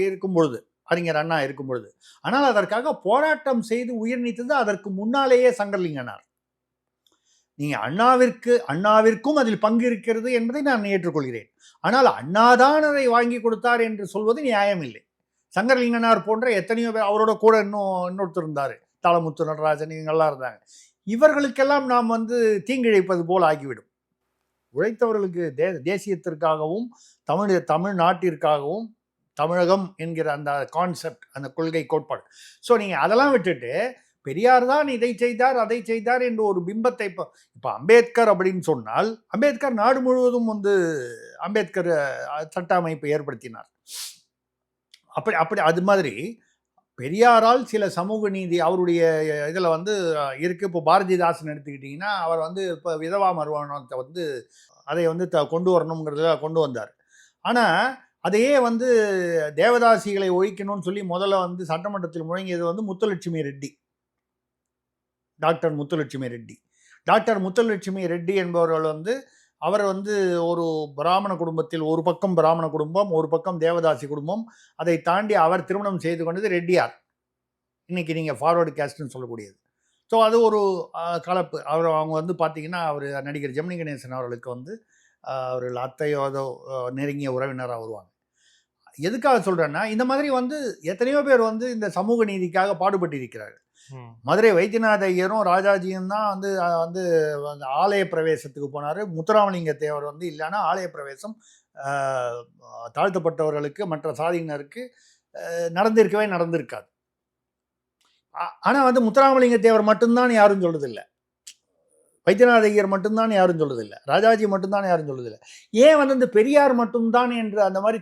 இருக்கும் பொழுது, அறிஞர் அண்ணா இருக்கும் பொழுது. ஆனால் அதற்காக போராட்டம் செய்து உயிர் நீத்தது அதற்கு முன்னாலேயே சங்கரலிங்கனார். நீங்கள் அண்ணாவிற்கும் அதில் பங்கு இருக்கிறது என்பதை நான் ஏற்றுக்கொள்கிறேன். ஆனால் அண்ணாதான் அதை வாங்கி கொடுத்தார் என்று சொல்வது நியாயம் இல்லை. சங்கரலிங்கனார் போன்ற எத்தனையோ பேர், அவரோட கூட இன்னொருத்தர் இருந்தார், தாளமுத்து நடராஜன், இவங்கெல்லாம் இருந்தாங்க. இவர்களுக்கெல்லாம் நாம் வந்து தீங்கிழைப்பது போல் ஆகிவிடும். உழைத்தவர்களுக்கு தேசியத்திற்காகவும் தமிழ்நாட்டிற்காகவும் தமிழகம் என்கிற அந்த கான்செப்ட், அந்த கொள்கை கோட்பாடு. ஸோ நீங்கள் அதெல்லாம் விட்டுட்டு பெரியார் தான் இதை செய்தார் அதை செய்தார் என்று ஒரு பிம்பத்தை, இப்போ அம்பேத்கர் அப்படின்னு சொன்னால், அம்பேத்கர் நாடு முழுவதும் வந்து அம்பேத்கர் சட்ட அமைப்பை ஏற்படுத்தினார். அப்படி அது மாதிரி பெரியாரால் சில சமூக நீதி அவருடைய இதில் வந்து இருக்குது. இப்போ பாரதிதாசன் எடுத்துக்கிட்டிங்கன்னா, அவர் வந்து இப்போ விதவா மறுமணத்தை வந்து அதை வந்து கொண்டு வரணுங்கிறதுல கொண்டு வந்தார். ஆனால் அதையே வந்து தேவதாசிகளை ஒழிக்கணும்னு சொல்லி முதல்ல வந்து சட்டமன்றத்தில் முழங்கியது வந்து முத்துலட்சுமி ரெட்டி, டாக்டர் முத்துலட்சுமி ரெட்டி என்பவர்கள் வந்து, அவர் வந்து ஒரு பிராமண குடும்பத்தில், ஒரு பக்கம் பிராமண குடும்பம், ஒரு பக்கம் தேவதாசி குடும்பம். அதை தாண்டி அவர் திருமணம் செய்து கொண்டது ரெட்டியார். இன்னைக்கு நீங்கள் ஃபார்வர்டு கேஸ்ட்னு சொல்லக்கூடியது. ஸோ அது ஒரு கலப்பு. அவங்க வந்து பார்த்தீங்கன்னா, அவர் நடிகர் ஜெமினி கணேசன் அவர்களுக்கு வந்து அவர்கள் அத்தையோதோ நெருங்கிய உறவினராக வருவாங்க. எதுக்காக சொல்கிறேன்னா, இந்த மாதிரி வந்து எத்தனையோ பேர் வந்து இந்த சமூக நீதிக்காக பாடுபட்டு இருக்கிறார்கள். மதுரை வைத்தியநாத ஐயரும் ராஜாஜியும் தான் வந்து வந்து ஆலய பிரவேசத்துக்கு போனார். முத்துராமலிங்க தேவர் வந்து இல்லைன்னா ஆலய பிரவேசம் தாழ்த்தப்பட்டவர்களுக்கு, மற்ற சாதியினருக்கு நடந்திருக்காது. ஆனால் வந்து முத்துராமலிங்க தேவர் மட்டும்தான் யாரும் சொல்றதில்லை, வைத்தியநாத ஐயர் மட்டும்தான் யாரும் சொல்றதில்லை, ராஜாஜி மட்டும்தான் யாரும் சொல்றதில்லை. ஏன் வந்து இந்த பெரியார் மட்டும்தான் என்று அந்த மாதிரி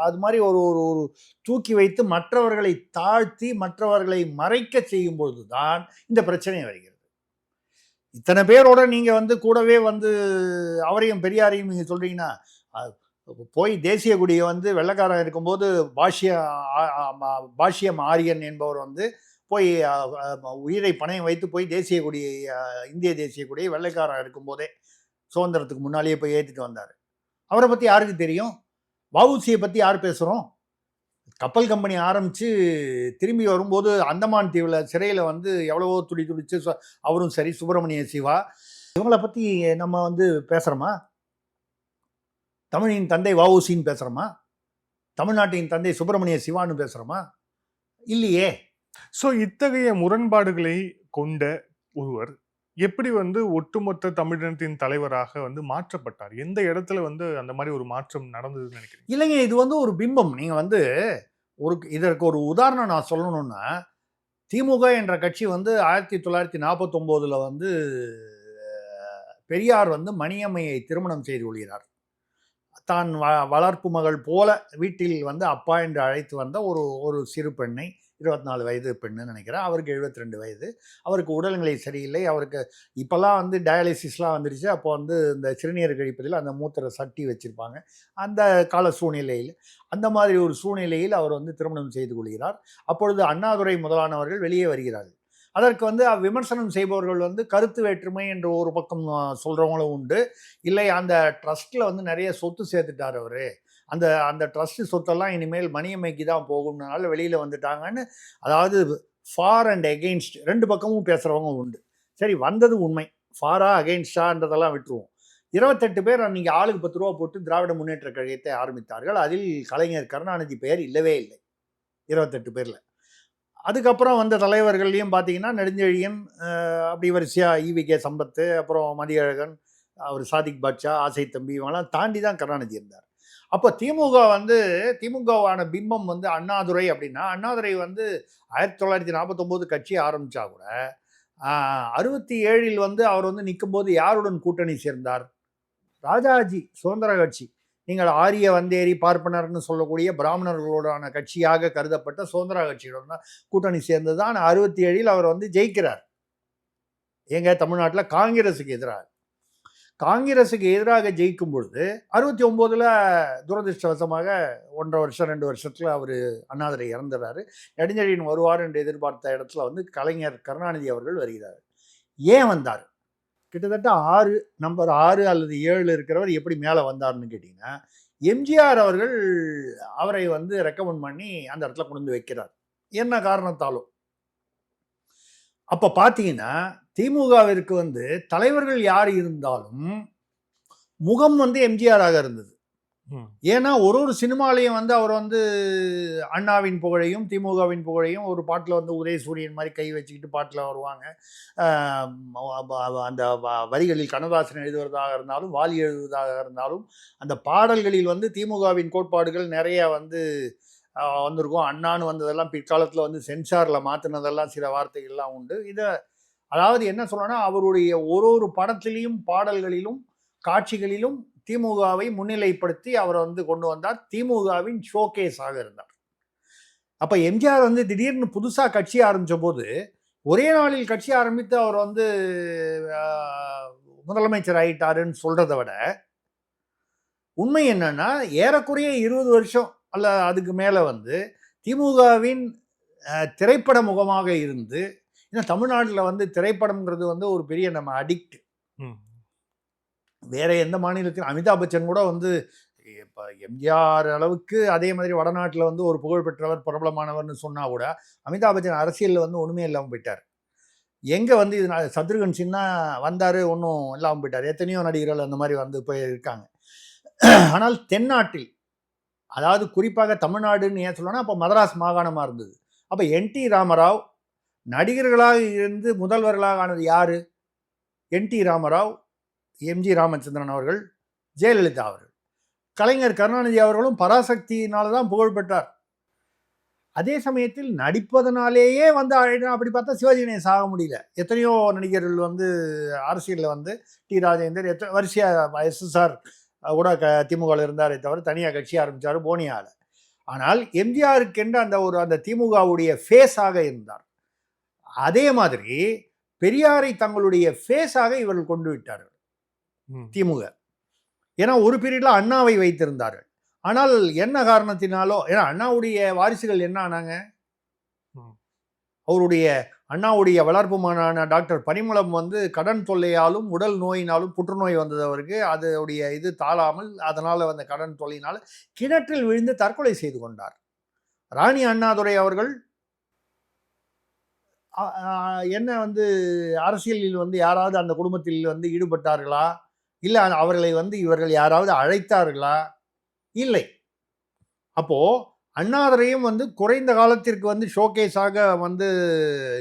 அது மாதிரி ஒரு ஒரு தூக்கி வைத்து மற்றவர்களை தாழ்த்தி மற்றவர்களை மறைக்க செய்யும் பொழுது தான் இந்த பிரச்சனை வருகிறது. இத்தனை பேரோட நீங்க வந்து கூடவே வந்து அவரையும் பெரியாரையும் நீங்க சொல்றீங்கன்னா, போய் தேசிய கொடியை வந்து வெள்ளைக்காரன் இருக்கும்போது பாஷ்யம் ஆரியன் என்பவர் வந்து போய் உயிரை பணையம் வைத்து போய் தேசிய கொடியை, இந்திய தேசிய கொடியை வெள்ளைக்காரன் இருக்கும்போதே சுதந்திரத்துக்கு முன்னாலேயே போய் ஏற்றிட்டு வந்தார். அவரை பற்றி யாருக்கு தெரியும்? வஉசியை பற்றி யார் பேசுகிறோம்? கப்பல் கம்பெனி ஆரம்பித்து திரும்பி வரும்போது அந்தமான் தீவில் சிறையில் வந்து எவ்வளவோ துடிச்சு அவரும் சரி, சுப்பிரமணிய சிவா, இவங்களை பற்றி நம்ம வந்து பேசுகிறோமா? தமிழின் தந்தை வஉசின்னு பேசுகிறோமா? தமிழ்நாட்டின் தந்தை சுப்பிரமணிய சிவான்னு பேசுகிறோமா? இல்லையே. ஸோ இத்தகைய முரண்பாடுகளை கொண்ட ஒருவர் எப்படி வந்து ஒட்டுமொத்த தமிழினத்தின் தலைவராக வந்து மாற்றப்பட்டார்? எந்த இடத்துல வந்து அந்த மாதிரி ஒரு மாற்றம் நடந்ததுன்னு நினைக்கிறீங்க? இல்லைங்க, இது வந்து ஒரு பிம்பம். நீங்கள் வந்து இதற்கு ஒரு உதாரணம் நான் சொல்லணும்னா, திமுக என்ற கட்சி வந்து 1949 வந்து பெரியார் வந்து மணியம்மையை திருமணம் செய்து கொள்கிறார். தான் வளர்ப்பு மகள் போல வீட்டில் வந்து அப்பா என்று அழைத்து வந்த ஒரு சிறு பெண்ணை, 24 வயது பெண்ணு நினைக்கிறேன், அவருக்கு 72 வயது. அவருக்கு உடல்நிலை சரியில்லை. அவருக்கு இப்போல்லாம் வந்து டயாலிசிஸ்லாம் வந்துடுச்சு. அப்போ வந்து இந்த சிறுநீர் கழிப்பதில் அந்த மூத்திர சட்டி வச்சுருப்பாங்க. அந்த கால சூழ்நிலையில், அந்த மாதிரி ஒரு சூழ்நிலையில் அவர் வந்து திருமணம் செய்து கொள்கிறார். அப்பொழுது அண்ணாதுரை முதலானவர்கள் வெளியே வருகிறார்கள். அதற்கு வந்து விமர்சனம் செய்பவர்கள் வந்து கருத்து வேற்றுமை என்று ஒரு பக்கம் சொல்கிறவங்களும் உண்டு. இல்லை, அந்த ட்ரஸ்ட்டில் வந்து நிறைய சொத்து சேர்த்துட்டார் அவர், அந்த ட்ரஸ்ட் சொத்தெல்லாம் இனிமேல் மணியம்மைக்கு தான் போகும்னால வெளியில் வந்துட்டாங்கன்னு, அதாவது ஃபார் அண்ட் எகெயின்ஸ்ட் ரெண்டு பக்கமும் பேசுகிறவங்க உண்டு. சரி, வந்தது உண்மை. ஃபாரா அகெயின்ஸ்டான்றதெல்லாம் விட்டுருவோம். 28 பேர் அன்றைக்கி ஆளுக்கு 10 ரூபா போட்டு திராவிட முன்னேற்ற கழகத்தை ஆரம்பித்தார்கள். அதில் கலைஞர் கருணாநிதி பெயர் இல்லவே இல்லை 28 பேரில். அதுக்கப்புறம் வந்த தலைவர்கள்லையும் பார்த்தீங்கன்னா, நெடுஞ்செழியன், அப்படி வரிசையாக ஈவிகே சம்பத்து, அப்புறம் மதியழகன், அவர் சாதிக் பாட்ஷா, ஆசை தம்பி, இவங்கெல்லாம் தாண்டி தான் கருணாநிதி இருந்தார். அப்போ திமுகவான பிம்பம் வந்து அண்ணாதுரை அப்படின்னா, அண்ணாதுரை வந்து 1949 கட்சி ஆரம்பித்தா கூட 67 வந்து அவர் வந்து நிற்கும்போது யாருடன் கூட்டணி சேர்ந்தார்? ராஜாஜி சுதந்திர கட்சி. நீங்கள் ஆரிய வந்தேரி பார்ப்பனர்னு சொல்லக்கூடிய பிராமணர்களோடான கட்சியாக கருதப்பட்ட சுதந்திரா கட்சியோட கூட்டணி சேர்ந்து தான் 67 அவர் வந்து ஜெயிக்கிறார். எங்க தமிழ்நாட்டில் காங்கிரஸுக்கு எதிராக ஜெயிக்கும் பொழுது 69 துரதிருஷ்டவசமாக 1.5 வருஷம் 2 வருஷத்துல அவர் அண்ணாதுரை இறந்துறாரு. நெடுஞ்செழியன் வருவார் என்று எதிர்பார்த்த இடத்துல வந்து கலைஞர் கருணாநிதி அவர்கள் வருகிறார். ஏன் வந்தார்? கிட்டத்தட்ட நம்பர் 6 அல்லது 7 இருக்கிறவர் எப்படி மேலே வந்தார்னு கேட்டிங்கன்னா, எம்ஜிஆர் அவர்கள் அவரை வந்து ரெக்கமெண்ட் பண்ணி அந்த இடத்துல கொண்டு வந்து வைக்கிறார். என்ன காரணத்தாலும். அப்போ பார்த்தீங்கன்னா திமுகவிற்கு வந்து தலைவர்கள் யார் இருந்தாலும் முகம் வந்து எம்ஜிஆராக இருந்தது. ஏன்னா ஒரு சினிமாலையும் வந்து அவர் வந்து அண்ணாவின் புகழையும் திமுகவின் புகழையும் ஒரு பாட்டில் வந்து உதயசூரியன் மாதிரி கை வச்சுக்கிட்டு பாட்டில் வருவாங்க. அந்த வரிகளில் கண்ணதாசன் எழுதுவதாக இருந்தாலும் வாலி எழுதுவதாக இருந்தாலும் அந்த பாடல்களில் வந்து திமுகவின் கோட்பாடுகள் நிறைய வந்து வந்திருக்கும். அண்ணான்னு வந்ததெல்லாம் பிற்காலத்தில் வந்து சென்சாரில் மாற்றினதெல்லாம் சில வார்த்தைகள்லாம் உண்டு. இதை அதாவது என்ன சொல்லணும்னா அவருடைய ஒரு படத்திலையும் பாடல்களிலும் காட்சிகளிலும் திமுகவை முன்னிலைப்படுத்தி அவரை வந்து கொண்டு வந்தார். திமுகவின் ஷோகேஸாக இருந்தார். அப்போ எம்ஜிஆர் வந்து திடீர்னு புதுசாக கட்சி ஆரம்பித்த போது ஒரே நாளில் கட்சி ஆரம்பித்து அவர் வந்து முதலமைச்சர் ஆகிட்டாருன்னு சொல்கிறத விட உண்மை என்னன்னா ஏறக்குறைய 20 வருஷம் அல்ல அதுக்கு மேலே வந்து திமுகவின் திரைப்பட முகமாக இருந்து, ஏன்னா தமிழ்நாட்டில் வந்து திரைப்படம்ங்கிறது வந்து ஒரு பெரிய நம்ம அடிக்ட். வேற எந்த மாநிலத்தில் அமிதாப் பச்சன் கூட வந்து இப்போ எம்ஜிஆர் அளவுக்கு அதே மாதிரி வடநாட்டில் வந்து ஒரு புகழ்பெற்றவர் பிரபலமானவர்னு சொன்னால் கூட அமிதாப் பச்சன் அரசியலில் வந்து ஒன்றுமே இல்லாமல் போயிட்டார். எங்கே வந்து இது சத்ருகன் சின்ஹா வந்தார், ஒன்றும் இல்லாமல் போயிட்டார். எத்தனையோ நடிகர்கள் அந்த மாதிரி வந்து போயிருக்காங்க. ஆனால் தென்னாட்டில், அதாவது குறிப்பாக தமிழ்நாடுன்னு ஏன் சொல்லணும்னா அப்போ மதராஸ் மாகாணமாக இருந்தது. அப்போ என்டி ராமராவ் நடிகர்களாக இருந்து முதல்வர்களாக ஆனது யார்? என்டி ராமராவ், எம்ஜி ராமச்சந்திரன் அவர்கள், ஜெயலலிதா அவர்கள். கலைஞர் கருணாநிதி அவர்களும் பராசக்தியினால தான் புகழ் பெற்றார். அதே சமயத்தில் நடிப்பதனாலேயே வந்து அப்படி பார்த்தா சிவாஜி கணேசன் ஆக முடியல. எத்தனையோ நடிகர்கள் வந்து அரசியலில் வந்து டி ராஜேந்தர் வரிசையாக எஸ்எஸ்ஆர் கூட திமுகவில் இருந்தாரே தவிர தனியாக கட்சி ஆரம்பித்தார் போனியாவில். ஆனால் எம்ஜிஆருக்கென்று அந்த திமுகவுடைய ஃபேஸாக இருந்தார். அதே மாதிரி பெரியாரை தங்களுடைய ஃபேஸாக இவர்கள் கொண்டு விட்டார்கள் திமுக. ஏன்னா ஒரு பீரியட்ல அண்ணாவை வைத்திருந்தார்கள். ஆனால் என்ன காரணத்தினாலோ, ஏன்னா அண்ணாவுடைய வாரிசுகள் என்ன ஆனாங்க, அவருடைய அண்ணாவுடைய வளர்ப்புமானான டாக்டர் பனிமளம் வந்து கடன் தொல்லையாலும் உடல் நோயினாலும் புற்றுநோய் வந்தது அவருக்கு. அதோடைய இது தாழாமல் அதனால் வந்த கடன் தொல்லையினால் கிணற்றில் விழுந்து தற்கொலை செய்து கொண்டார். ராணி அண்ணாதுரை அவர்கள் என்ன வந்து அரசியலில் வந்து யாராவது அந்த குடும்பத்தில் வந்து ஈடுபட்டார்களா, இல்லை அவர்களை வந்து இவர்கள் யாராவது அழைத்தார்களா? இல்லை. அப்போ அண்ணாதுரையும் வந்து குறைந்த காலத்திற்கு வந்து ஷோகேஸாக வந்து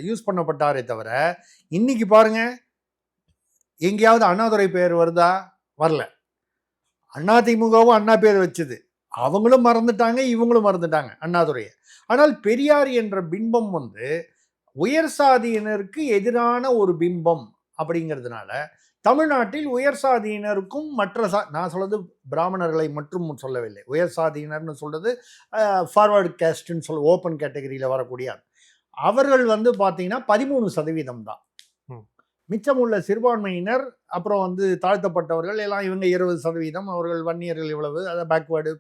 யூஸ் பண்ணப்பட்டாரே தவிர இன்னைக்கு பாருங்க எங்கேயாவது அண்ணாதுரை பேர் வருதா? வரல. அதிமுகவும் அண்ணா பேர் வச்சது, அவங்களும் மறந்துட்டாங்க, இவங்களும் மறந்துட்டாங்க அண்ணாதுரையை. ஆனால் பெரியார் என்ற பிம்பம் வந்து உயர் சாதியினருக்கு எதிரான ஒரு பிம்பம் அப்படிங்கிறதுனால தமிழ்நாட்டில் உயர் சாதியினருக்கும் நான் சொல்றது பிராமணர்களை மட்டும் சொல்லவில்லை. உயர் சாதியினர்னு சொல்றது ஃபார்வர்டு கேஸ்ட்னு சொல்ல ஓப்பன் கேட்டகரியில் வரக்கூடிய அவர்கள் வந்து பார்த்தீங்கன்னா 13% தான். மிச்சம் உள்ள சிறுபான்மையினர் அப்புறம் வந்து தாழ்த்தப்பட்டவர்கள் எல்லாம் இவங்க 20%. அவர்கள் வன்னியர்கள் இவ்வளவு, அதாவது பேக்வேர்டு,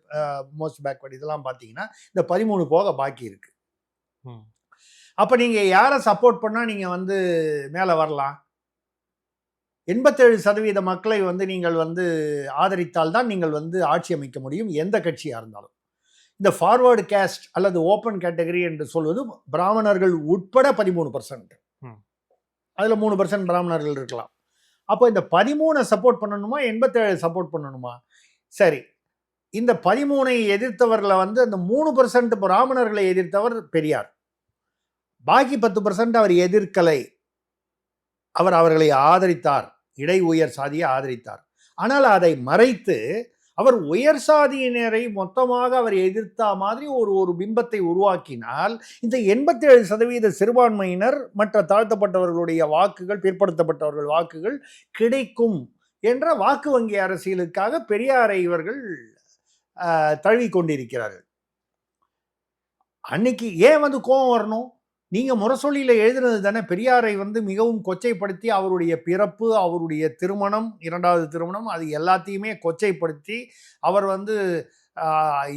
மோஸ்ட் பேக்வேர்டு, இதெல்லாம் பார்த்தீங்கன்னா இந்த 13 போக பாக்கி இருக்கு. அப்போ நீங்கள் யாரை சப்போர்ட் பண்ணால் நீங்கள் வந்து மேலே வரலாம்? 87% மக்களை வந்து நீங்கள் வந்து ஆதரித்தால் தான் நீங்கள் வந்து ஆட்சி அமைக்க முடியும், எந்த கட்சியாக இருந்தாலும். இந்த ஃபார்வர்டு கேஸ்ட் அல்லது ஓப்பன் கேட்டகரி என்று சொல்வது பிராமணர்கள் உட்பட 13%. அதில் 3% பிராமணர்கள் இருக்கலாம். அப்போ இந்த 13 சப்போர்ட் பண்ணணுமா, 87 சப்போர்ட் பண்ணணுமா? சரி, இந்த 13 எதிர்த்தவர்களை வந்து அந்த 3% பிராமணர்களை எதிர்த்தவர் பெரியார். பாக்கி 10% அவர் எதிர்க்கலை, அவர் அவர்களை ஆதரித்தார், இடை உயர் சாதியை ஆதரித்தார். ஆனால் அதை மறைத்து அவர் உயர் சாதியினரை மொத்தமாக அவர் எதிர்த்த மாதிரி ஒரு பிம்பத்தை உருவாக்கினால் இந்த 87% சிறுபான்மையினர் மற்ற தாழ்த்தப்பட்டவர்களுடைய வாக்குகள், பிற்படுத்தப்பட்டவர்கள் வாக்குகள் கிடைக்கும் என்ற வாக்கு வங்கி அரசியலுக்காக பெரியாரை இவர்கள் தழுவி கொண்டிருக்கிறார்கள். அன்னைக்கு ஏன் வந்து கோபம் வரணும்? நீங்க முரசொலியில எழுதுனது தானே பெரியாரை வந்து மிகவும் கொச்சைப்படுத்தி அவருடைய பிறப்பு, அவருடைய திருமணம், 2வது திருமணம், அது எல்லாத்தையுமே கொச்சைப்படுத்தி அவர் வந்து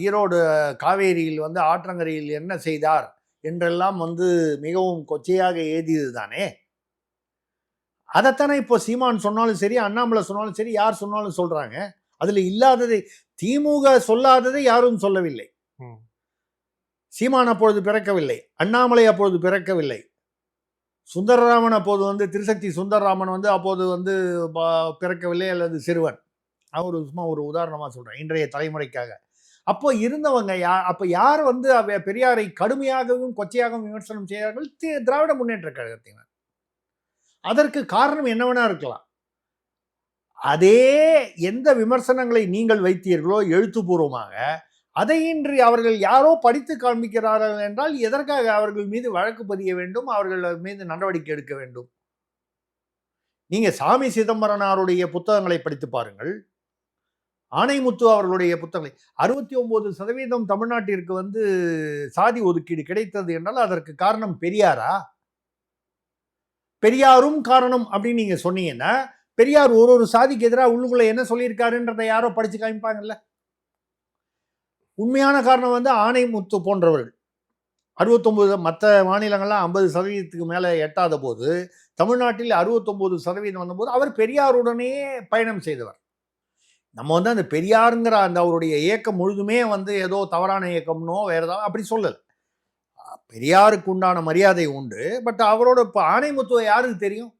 ஈரோடு காவேரியில் வந்து ஆற்றங்கரையில் என்ன செய்தார் என்றெல்லாம் வந்து மிகவும் கொச்சையாக எழுதியது தானே. அதைத்தானே இப்போ சீமான் சொன்னாலும் சரி, அண்ணாமலை சொன்னாலும் சரி, யார் சொன்னாலும் சொல்றாங்க. அதுல இல்லாததை திமுக சொல்லாததை யாரும் சொல்லவில்லை. சீமான் அப்பொழுது பிறக்கவில்லை, அண்ணாமலை அப்பொழுது பிறக்கவில்லை, சுந்தரராமன் அப்போது வந்து திருசக்தி சுந்தரராமன் வந்து அப்போது வந்து பிறக்கவில்லை, அல்லது சிறுவன். அவர் சும்மா ஒரு உதாரணமாக சொல்கிறேன் இன்றைய தலைமுறைக்காக. அப்போ இருந்தவங்க அப்போ யார் வந்து பெரியாரை கடுமையாகவும் கொச்சையாகவும் விமர்சனம் செய்தார்கள்? திராவிட முன்னேற்ற கழகத்தினர். அதற்கு காரணம் என்னவெனா இருக்கலாம். அதே எந்த விமர்சனங்களை நீங்கள் வைத்தீர்களோ எழுத்துப்பூர்வமாக, அதை இன்றி அவர்கள் யாரோ படித்து காண்பிக்கிறார்கள் என்றால் எதற்காக அவர்கள் மீது வழக்கு பதிய வேண்டும், அவர்கள் மீது நடவடிக்கை எடுக்க வேண்டும்? நீங்க சாமி சிதம்பரனாருடைய புத்தகங்களை படித்து பாருங்கள், ஆணைமுத்து அவர்களுடைய புத்தகங்களை. 69% தமிழ்நாட்டிற்கு வந்து சாதி ஒதுக்கீடு கிடைத்தது என்றால் அதற்கு காரணம் பெரியாரா? பெரியாரும் காரணம் அப்படின்னு நீங்க சொன்னீங்கன்னா, பெரியார் ஒரு சாதிக்கு எதிராக உள்ளுக்குள்ள என்ன சொல்லியிருக்காருன்றதை யாரோ படிச்சு காமிப்பாங்கல்ல. உண்மையான காரணம் வந்து ஆணைமுத்து போன்றவர்கள். 69 மற்ற மாநிலங்கள்லாம் 50% மேலே எட்டாத போது தமிழ்நாட்டில் 69% வந்தபோது அவர் பெரியாருடனே பயணம் செய்தவர். நம்ம வந்து அந்த பெரியாருங்கிற அந்த அவருடைய இயக்கம் முழுதுமே வந்து ஏதோ தவறான இயக்கம்னோ வேற ஏதாவது அப்படி சொல்லலை. பெரியாருக்கு உண்டான மரியாதை உண்டு. பட் அவரோட இப்போ ஆணைமுத்துவை யாருக்கு தெரியும்?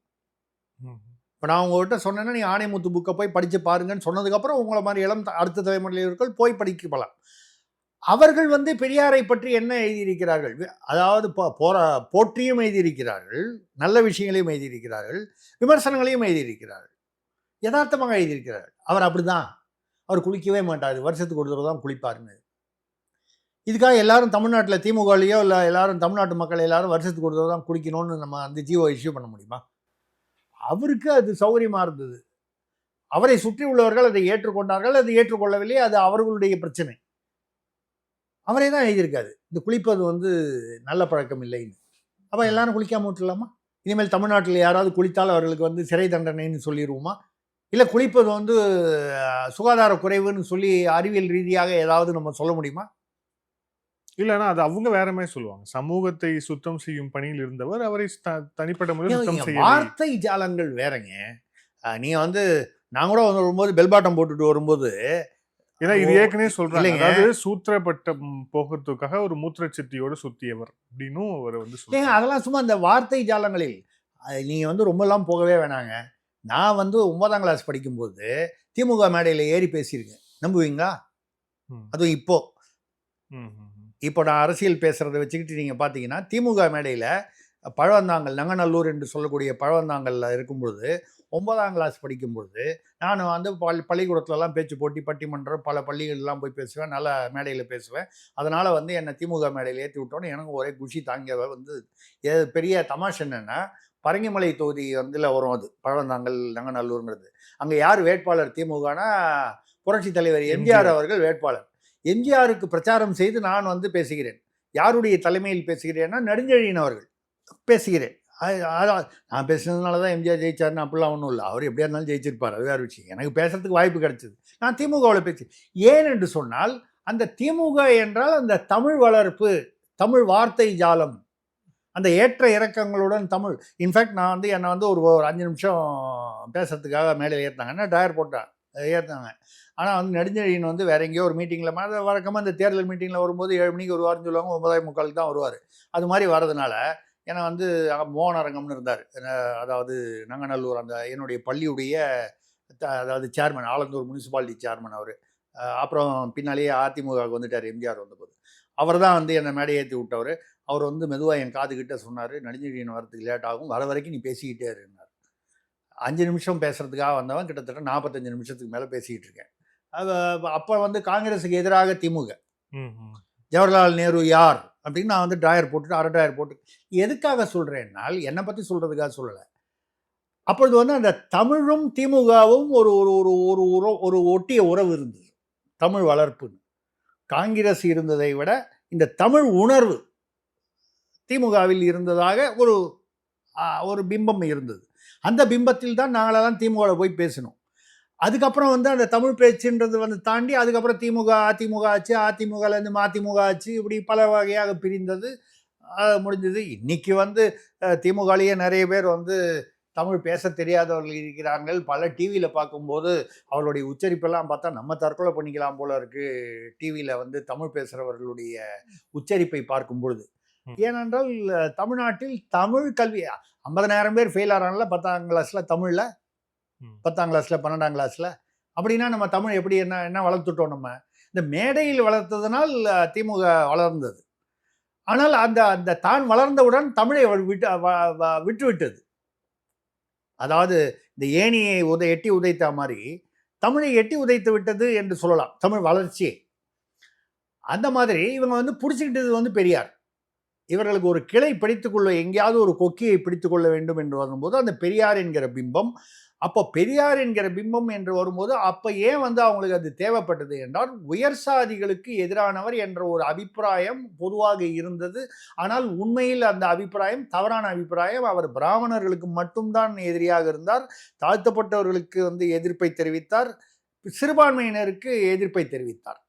இப்போ நான் உங்கள்கிட்ட சொன்னேன்னா நீங்கள் ஆணைமுத்து புக்கை போய் படித்து பாருங்கன்னு சொன்னதுக்கப்புறம் உங்களை மாதிரி அடுத்த தலைமுறையினர்கள் போய் படிக்கலாம். அவர்கள் வந்து பெரியாரை பற்றி என்ன எழுதியிருக்கிறார்கள்? அதாவது போற்றியும் எழுதியிருக்கிறார்கள், நல்ல விஷயங்களையும் எழுதியிருக்கிறார்கள், விமர்சனங்களையும் எழுதியிருக்கிறார்கள், யதார்த்தமாக எழுதியிருக்கிறார்கள். அவர் அப்படிதான், அவர் குளிக்கவே மாட்டார், வருஷத்துக்கு ஒரு தடவை தான் குளிப்பாருன்னு. இதுக்காக எல்லாரும் தமிழ்நாட்டில் திமுகலையோ இல்லை எல்லாரும் தமிழ்நாட்டு மக்கள் எல்லாரும் வருஷத்துக்கு ஒரு தடவை தான் குளிக்கணும்னு நம்ம அந்த ஜியோ இஷ்யூ பண்ண முடியுமா? அவருக்கு அது சௌகரியமாக இருந்தது. அவரை சுற்றி உள்ளவர்கள் அதை ஏற்றுக்கொண்டார்கள், அதை ஏற்றுக்கொள்ளவில்லை, அது அவர்களுடைய பிரச்சனை. அவரே தான் எழுதியிருக்காரு இந்த குளிப்பது வந்து நல்ல பழக்கம் இல்லைன்னு. அப்போ எல்லாரும் குளிக்காம விட்டுலாமா? இனிமேல் தமிழ்நாட்டில் யாராவது குளித்தால் அவர்களுக்கு வந்து சிறை தண்டனைன்னு சொல்லிடுவோமா? இல்லை குளிப்பது வந்து சுகாதார குறைவுன்னு சொல்லி அறிவியல் ரீதியாக ஏதாவது நம்ம சொல்ல முடியுமா? இல்லைன்னா அது அவங்க வேற மாதிரி சொல்லுவாங்க. சமூகத்தை சுத்தம் செய்யும் பணியில் இருந்தவர், அவரை தனிப்பட்ட முறையில் சுத்தம் செய்ய. வார்த்தை ஜாலங்கள் வேறங்க. நீங்க வந்து நான் கூட வரும்போது பெல்பாட்டம் போட்டுட்டு வரும்போது, ஏன்னா இது ஏற்கனவே சொல்றாங்க, அதாவது சூத்திரப்பட்டம் போகிறதுக்காக ஒரு மூத்திரச்சித்தியோடு சுத்தியவர் அப்படின்னு அவர் வந்து சொல்லுங்க. அதெல்லாம் சும்மா அந்த வார்த்தை ஜாலங்களில் நீங்க வந்து ரொம்ப எல்லாம் போகவே வேணாங்க. நான் வந்து 9ஆம் கிளாஸ் படிக்கும்போது திமுக மேடையில் ஏறி பேசியிருக்கேன், நம்புவீங்களா? அதுவும் இப்போ நான் அரசியல் பேசுறதை வச்சுக்கிட்டு நீங்க பாத்தீங்கன்னா, திமுக மேடையில் பழவந்தாங்கல் நங்கநல்லூர் என்று சொல்லக்கூடிய பழவந்தாங்கல்ல இருக்கும்பொழுது 9ஆம் கிளாஸ் படிக்கும்பொழுது நான் வந்து பள்ளிக்கூடத்துலலாம் பேச்சு போட்டி, பட்டிமன்றம், பல பள்ளிகள்லாம் போய் பேசுவேன், நல்ல மேடையில் பேசுவேன். அதனால் வந்து என்னை திமுக மேடையில் ஏற்றி விட்டோன்னு எனக்கு ஒரே குஷி தாங்க வந்து. பெரிய தமாஷ் என்னென்னா, பரங்கிமலை தொகுதி வந்து வரும், அது பழவந்தாங்கல் நங்கநல்லூருங்கிறது. அங்கே யார் வேட்பாளர் திமுகனா புரட்சி தலைவர் எம்ஜிஆர் அவர்கள் வேட்பாளர். எம்ஜிஆருக்கு பிரச்சாரம் செய்து நான் வந்து பேசுகிறேன். யாருடைய தலைமையில் பேசுகிறேன்னா நெடுஞ்செழியன் அவர்கள் பேசுகிறேன். நான் பேசுனதுனால தான் எம்ஜிஆர் ஜெயிச்சார்னு அப்படிலாம் ஒன்றும் இல்லை. அவர் எப்படியா இருந்தாலும் ஜெயிச்சிருப்பார், அது வேறு விஷயம். எனக்கு பேசுறதுக்கு வாய்ப்பு கிடைச்சிது. நான் திமுகவில் பேசி, ஏன் என்று சொன்னால் அந்த திமுக என்றால் அந்த தமிழ் வளர்ப்பு, தமிழ் வார்த்தை ஜாலம், அந்த ஏற்ற இறக்கங்களுடன் தமிழ். இன்ஃபேக்ட் நான் வந்து என்னை வந்து ஒரு 5 நிமிஷம் பேசுறதுக்காக மேலே ஏற்றினாங்கன்னா டயர் போட்டேன் ஏற்றினாங்க. ஆனால் வந்து நெடுஞ்செழியன் வந்து வேற எங்கேயோ ஒரு மீட்டிங்கில் வழக்கமாக இந்த தேர்தல் மீட்டிங்கில் வரும்போது 7 மணிக்கு வருவார்னு சொல்லுவாங்க, 9:45 தான் வருவார். அது மாதிரி வரதுனால ஏன்னா வந்து மோகனரங்கம்னு இருந்தார், அதாவது நங்கநல்லூர் அந்த என்னுடைய பள்ளியுடைய அதாவது சேர்மன், ஆலந்தூர் முனிசிபாலிட்டி சேர்மன் அவர். அப்புறம் பின்னாலேயே அதிமுகவுக்கு வந்துட்டார் எம்ஜிஆர் வந்தபோது. அவர் தான் வந்து என்னை மேடை ஏற்றி விட்டவர். அவர் வந்து மெதுவாக என் காதுகிட்ட சொன்னார், நெடுஞ்செழியன் வரதுக்கு லேட் ஆகும், வர வரைக்கும் நீ பேசிக்கிட்டே இருந்தார். 5 நிமிஷம் பேசுறதுக்காக வந்தவன் கிட்டத்தட்ட 45 நிமிஷத்துக்கு மேலே பேசிக்கிட்டு இருக்கேன். அப்போ வந்து காங்கிரஸுக்கு எதிராக திமுக, ஜவஹர்லால் நேரு யார் அப்படின்னு நான் வந்து டிராயர் போட்டுட்டு அரை டிராயர் போட்டு. எதுக்காக சொல்கிறேன்னால் என்னை பற்றி சொல்கிறதுக்காக சொல்லலை. அப்பொழுது வந்து அந்த தமிழும் திமுகவும் ஒரு ஒரு ஒரு ஒரு ஒரு ஒட்டிய உறவு இருந்தது, தமிழ் வளர்ப்புன்னு. காங்கிரஸ் இருந்ததை விட இந்த தமிழ் உணர்வு திமுகவில் இருந்ததாக ஒரு பிம்பம் இருந்தது. அந்த பிம்பத்தில் தான் நாங்களெல்லாம் திமுகவில் போய் பேசினோம். அதுக்கப்புறம் வந்து அந்த தமிழ் பேச்சுன்றது வந்து தாண்டி அதுக்கப்புறம் திமுக அதிமுக ஆச்சு, அதிமுகலேருந்து மதிமுக ஆச்சு, இப்படி பல வகையாக பிரிந்தது, முடிஞ்சது. இன்னைக்கு வந்து திமுகலேயே நிறைய பேர் வந்து தமிழ் பேச தெரியாதவர்கள் இருக்கிறார்கள். பல டிவியில் பார்க்கும்போது அவர்களுடைய உச்சரிப்பெல்லாம் பார்த்தா நம்ம தற்கொலை பண்ணிக்கலாம் போல இருக்கு. டிவியில் வந்து தமிழ் பேசுகிறவர்களுடைய உச்சரிப்பை பார்க்கும் பொழுது. ஏனென்றால் தமிழ்நாட்டில் தமிழ் கல்வி 50,000 பேர் ஃபெயில் ஆகிறாங்கள 10ஆம் கிளாஸில், தமிழில் 10ஆம் கிளாஸில் 12ஆம் கிளாஸில். அப்படின்னா நம்ம தமிழ் எப்படி என்ன வளர்த்துட்டோம்? நம்ம இந்த மேடையில் வளர்த்ததுனால் திமுக வளர்ந்தது. ஆனால் அந்த தான் வளர்ந்தவுடன் தமிழை விட்டுவிட்டது. அதாவது இந்த ஏணியை எட்டி உதைத்த மாதிரி தமிழை எட்டி உதைத்து விட்டது என்று சொல்லலாம், தமிழ் வளர்ச்சியை. அந்த மாதிரி இவங்க வந்து பிடிச்சிக்கிட்டது வந்து பெரியார். இவர்களுக்கு ஒரு கிளை பிடித்துக்கொள்ள, எங்கேயாவது ஒரு கொக்கியை பிடித்துக்கொள்ள வேண்டும் என்று வரும்போது அந்த பெரியார் என்கிற பிம்பம். அப்போ பெரியார் என்கிற பிம்பம் என்று வரும்போது அப்போ ஏன் வந்து அவங்களுக்கு அது தேவைப்பட்டது என்றால், உயர் சாதிகளுக்கு எதிரானவர் என்ற ஒரு அபிப்பிராயம் பொதுவாக இருந்தது. ஆனால் உண்மையில் அந்த அபிப்பிராயம் தவறான அபிப்பிராயம். அவர் பிராமணர்களுக்கு மட்டும்தான் எதிரியாக இருந்தார், தாழ்த்தப்பட்டவர்களுக்கு வந்து எதிர்ப்பை தெரிவித்தார், சிறுபான்மையினருக்கு எதிர்ப்பை தெரிவித்தார்.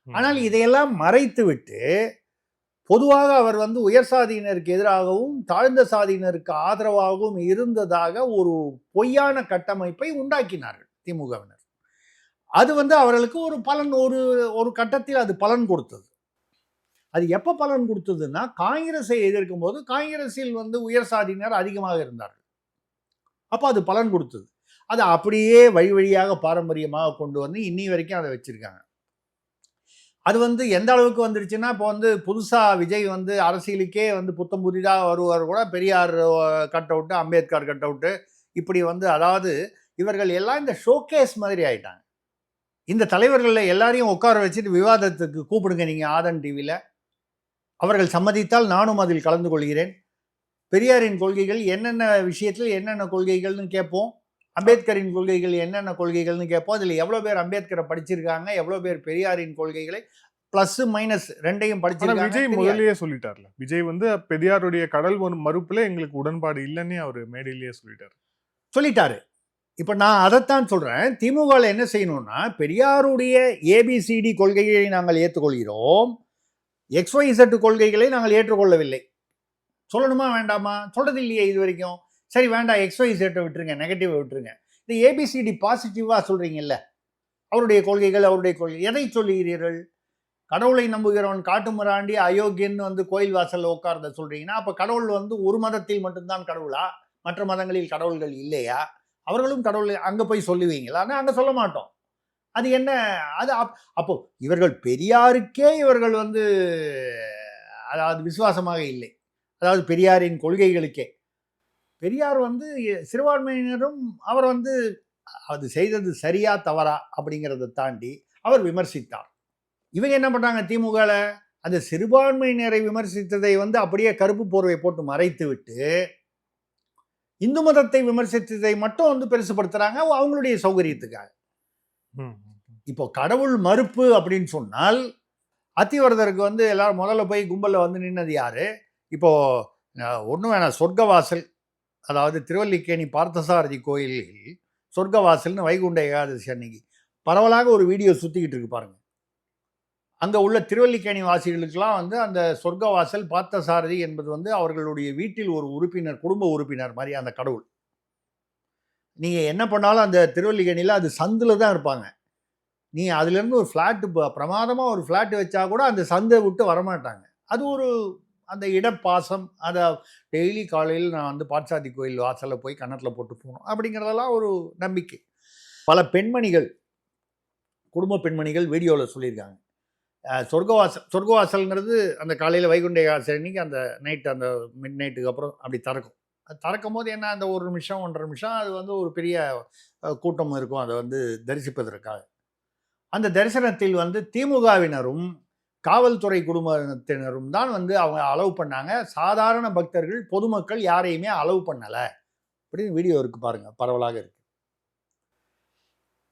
ஆனால் இதையெல்லாம் மறைத்துவிட்டு பொதுவாக அவர் வந்து உயர் சாதியினருக்கு எதிராகவும் தாழ்ந்த சாதியினருக்கு ஆதரவாகவும் இருந்ததாக ஒரு பொய்யான கட்டமைப்பை உண்டாக்கினார்கள் திமுகவினர். அது வந்து அவர்களுக்கு ஒரு பலன், ஒரு கட்டத்தில் அது பலன் கொடுத்தது. அது எப்போ பலன் கொடுத்ததுன்னா, காங்கிரஸை எதிர்க்கும் போது காங்கிரஸில் வந்து உயர் சாதியினர் அதிகமாக இருந்தார்கள். அப்போ அது பலன் கொடுத்தது. அதை அப்படியே வழி வழியாக பாரம்பரியமாக கொண்டு வந்து இன்னி வரைக்கும் அதை வச்சிருக்காங்க. அது வந்து எந்த அளவுக்கு வந்துடுச்சுன்னா, இப்போ வந்து புதுசாக விஜய் வந்து அரசியலுக்கே வந்து புத்தம் புதிதாக வருவார் கூட, Periyar cut out, Ambedkar cut out, இப்படி வந்து, அதாவது இவர்கள் எல்லாம் இந்த ஷோகேஸ் மாதிரி ஆயிட்டாங்க. இந்த தலைவர்களில் எல்லாரையும் உட்கார வச்சுட்டு விவாதத்துக்கு கூப்பிடுங்க நீங்கள் ஆதன் டிவியில், அவர்கள் சம்மதித்தால் நானும் அதில் கலந்து கொள்கிறேன். பெரியாரின் கொள்கைகள் என்னென்ன விஷயத்தில் என்னென்ன கொள்கைகள்னு கேட்போம், அம்பேத்கரின் கொள்கைகள் என்னென்ன கொள்கைகள்னு கேட்போம். அதில் எவ்வளோ பேர் அம்பேத்கரை படிச்சிருக்காங்க, எவ்வளோ பேர் பெரியாரின் கொள்கைகளை பிளஸ் மைனஸ் ரெண்டையும் படிச்சிருக்காங்க. விஜய் முதலியே சொல்லிட்டார்ல, விஜய் வந்து பெரியாருடைய கடல் மறுப்புல எங்களுக்கு உடன்பாடு இல்லைன்னு அவர் மேடையிலேயே சொல்லிட்டாரு. இப்போ நான் அதைத்தான் சொல்றேன். திமுகவில் என்ன செய்யணும்னா, பெரியாருடைய ஏபிசிடி கொள்கைகளை நாங்கள் ஏற்றுக்கொள்கிறோம், XYZ கொள்கைகளை நாங்கள் ஏற்றுக்கொள்ளவில்லை. சொல்லணுமா வேண்டாமா? சொல்றது இல்லையே இது வரைக்கும். சரி வேண்டாம், XYZ விட்டுருங்க, நெகட்டிவை விட்டுருங்க. இந்த ஏபிசிடி பாசிட்டிவாக சொல்கிறீங்கல்ல, அவருடைய கொள்கைகள், அவருடைய கொள்கை. எதை சொல்லுகிறீர்கள்? கடவுளை நம்புகிறவன் காட்டு மிராண்டி அயோக்கியன்னு வந்து கோயில் வாசலில் உட்கார்ந்த சொல்கிறீங்கன்னா, அப்போ கடவுள் வந்து ஒரு மதத்தில் மட்டும்தான் கடவுளா? மற்ற மதங்களில் கடவுள்கள் இல்லையா? அவர்களும் கடவுள் அங்கே போய் சொல்லுவீங்களா? ஆனால் அங்கே சொல்ல மாட்டோம். அது என்ன? அது அப்போ இவர்கள் பெரியாருக்கே இவர்கள் வந்து அதாவது விசுவாசமாக இல்லை, அதாவது பெரியாரின் கொள்கைகளுக்கே. பெரியார் வந்து சிறுபான்மையினரும் அவர் வந்து அது செய்தது சரியா தவறா அப்படிங்கிறத தாண்டி அவர் விமர்சித்தார். இவங்க என்ன பண்ணாங்க திமுகவில், அந்த சிறுபான்மையினரை விமர்சித்ததை வந்து அப்படியே கருப்பு போர்வை போட்டு மறைத்து விட்டு இந்து மதத்தை விமர்சித்ததை மட்டும் வந்து பெருசுப்படுத்துறாங்க அவங்களுடைய சௌகரியத்துக்காக. இப்போ கடவுள் மறுப்பு அப்படின்னு சொன்னால், அத்திவரதருக்கு வந்து எல்லாரும் முதல்ல போய் கும்பலில் வந்து நின்னது யாரு? இப்போ ஒன்றும் வேணாம், சொர்க்கவாசல், அதாவது திருவல்லிக்கேணி பார்த்தசாரதி கோயிலில் சொர்க்கவாசல்னு வைகுண்ட ஏகாதசி அன்னைக்கு பரவலாக ஒரு வீடியோ சுற்றிக்கிட்டு இருக்கு பாருங்க. அங்கே உள்ள திருவல்லிக்கேணி வாசிகளுக்கெல்லாம் வந்து அந்த சொர்க்கவாசல் பார்த்தசாரதி என்பது வந்து அவர்களுடைய வீட்டில் ஒரு உறுப்பினர், குடும்ப உறுப்பினர் மாதிரி அந்த கடவுள். நீங்கள் என்ன பண்ணாலும் அந்த திருவல்லிக்கேணியில் அது சந்தில் தான் இருப்பாங்க. நீ அதுலேருந்து ஒரு ஃப்ளாட்டு, பிரமாதமாக ஒரு ஃப்ளாட்டு வச்சா கூட அந்த சந்தை விட்டு வரமாட்டாங்க. அது ஒரு அந்த இடப்பாசம். அதை டெய்லி காலையில் நான் வந்து பார்த்தசாரதி கோயில் வாசலில் போய் கன்னத்தில் போட்டு போகணும் அப்படிங்கிறதெல்லாம் ஒரு நம்பிக்கை. பல பெண்மணிகள், குடும்ப பெண்மணிகள் வீடியோவில் சொல்லியிருக்காங்க. சொர்க்கவாசல்ங்கிறது அந்த காலையில் வைகுண்ட ஏகாதசி அன்னைக்கு அந்த நைட்டு, அந்த மிட் நைட்டுக்கு அப்புறம் அப்படி திறக்கும். அது திறக்கும் போது என்ன, அந்த 1 நிமிஷம் 1.5 நிமிஷம் அது வந்து ஒரு பெரிய கூட்டம் இருக்கும் அதை வந்து தரிசிப்பதற்காக. அந்த தரிசனத்தில் வந்து திமுகவினரும் காவல்துறை குடும்பத்தினரும் தான் வந்து அவங்க அலோவ் பண்ணாங்க. சாதாரண பக்தர்கள், பொதுமக்கள் யாரையுமே அலோவ் பண்ணலை அப்படின்னு வீடியோ இருக்கு பாருங்க, பரவலாக இருக்கு.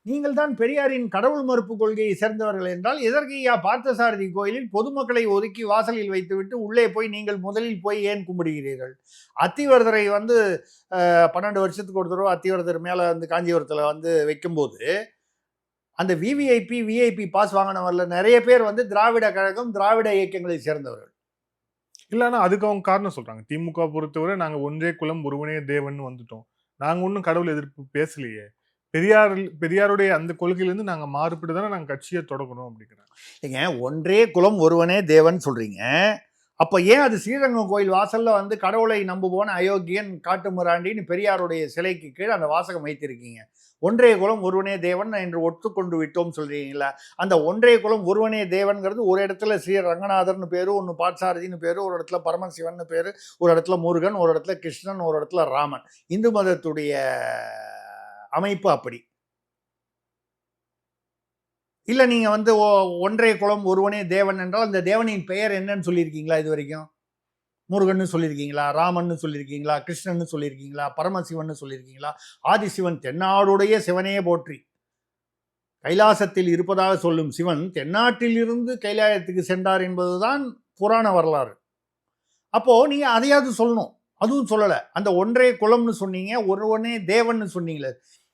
நீங்கள் தான் பெரியாரின் கடவுள் மறுப்பு கொள்கையை சேர்ந்தவர்கள் என்றால் எதற்கையா பார்த்தசாரதி கோயிலில் பொதுமக்களை ஒதுக்கி வாசலில் வைத்துவிட்டு உள்ளே போய் நீங்கள் முதலில் போய் ஏன் கும்பிடுகிறீர்கள்? அத்திவரதரை வந்து 12 வருஷத்துக்கு ஒரு தடவை அத்திவரதர் மேலே வந்து காஞ்சிபுரத்தில் வந்து வைக்கும்போது அந்த விவிஐபி பாஸ் வாங்கினவர்ல நிறைய பேர் வந்து திராவிட கழகம் திராவிட இயக்கங்களை சேர்ந்தவர்கள். இல்லைன்னா அதுக்கு அவங்க காரணம் சொல்றாங்க. திமுக பொறுத்தவரை நாங்க ஒன்றே குலம் ஒருவனே தேவன் வந்துட்டோம். நாங்க ஒன்றும் கடவுள் எதிர்ப்பு பேசலையே. பெரியாருடைய அந்த கொள்கையிலேருந்து நாங்க மாறுபட்டு தானே நாங்க கட்சியை தொடங்கணும் அப்படிங்கிறாங்க. ஏங்க ஒன்றே குலம் ஒருவனே தேவன் சொல்றீங்க. அப்ப ஏன் அது ஸ்ரீரங்கம் கோயில் வாசல்ல வந்து கடவுளை நம்புவோன் அயோக்கியன் காட்டுமிராண்டின்னு பெரியாருடைய சிலைக்கு கீழே அந்த வாசகம் வைத்திருக்கீங்க? ஒன்றே குலம் ஒருவனே தேவன் என்று ஒத்துக்கொண்டு விட்டோம் சொல்றீங்களா? அந்த ஒன்றே குலம் ஒருவனே தேவன்கிறது ஒரு இடத்துல ஸ்ரீ ரங்கநாதர்னு பேரு, ஒன்று பாட்சாரதின்னு பேரு, ஒரு இடத்துல பரமசிவன் பேரு, ஒரு இடத்துல முருகன், ஒரு இடத்துல கிருஷ்ணன், ஒரு இடத்துல ராமன். இந்து மதத்துடைய அமைப்பு அப்படி இல்லை. நீங்க வந்து ஒன்றே குலம் ஒருவனே தேவன் என்றால் அந்த தேவனின் பெயர் என்னன்னு சொல்லியிருக்கீங்களா? இது வரைக்கும் முருகன்னு சொல்லியிருக்கீங்களா? ராமன்னு சொல்லியிருக்கீங்களா? கிருஷ்ணன்னு சொல்லியிருக்கீங்களா? பரமசிவன் சொல்லியிருக்கீங்களா? ஆதிசிவன் தென்னாடுடைய சிவனையே போற்றி கைலாசத்தில் இருப்பதாக சொல்லும் சிவன் தென்னாட்டில் இருந்து கைலாயத்துக்கு சென்றார் என்பதுதான் புராண வரலாறு. அப்போ நீங்க அதையாவது சொல்லணும். அதுவும் சொல்லலை. அந்த ஒன்றே குலம்னு சொன்னீங்க, ஒருவனே தேவன்னு சொன்னீங்களே.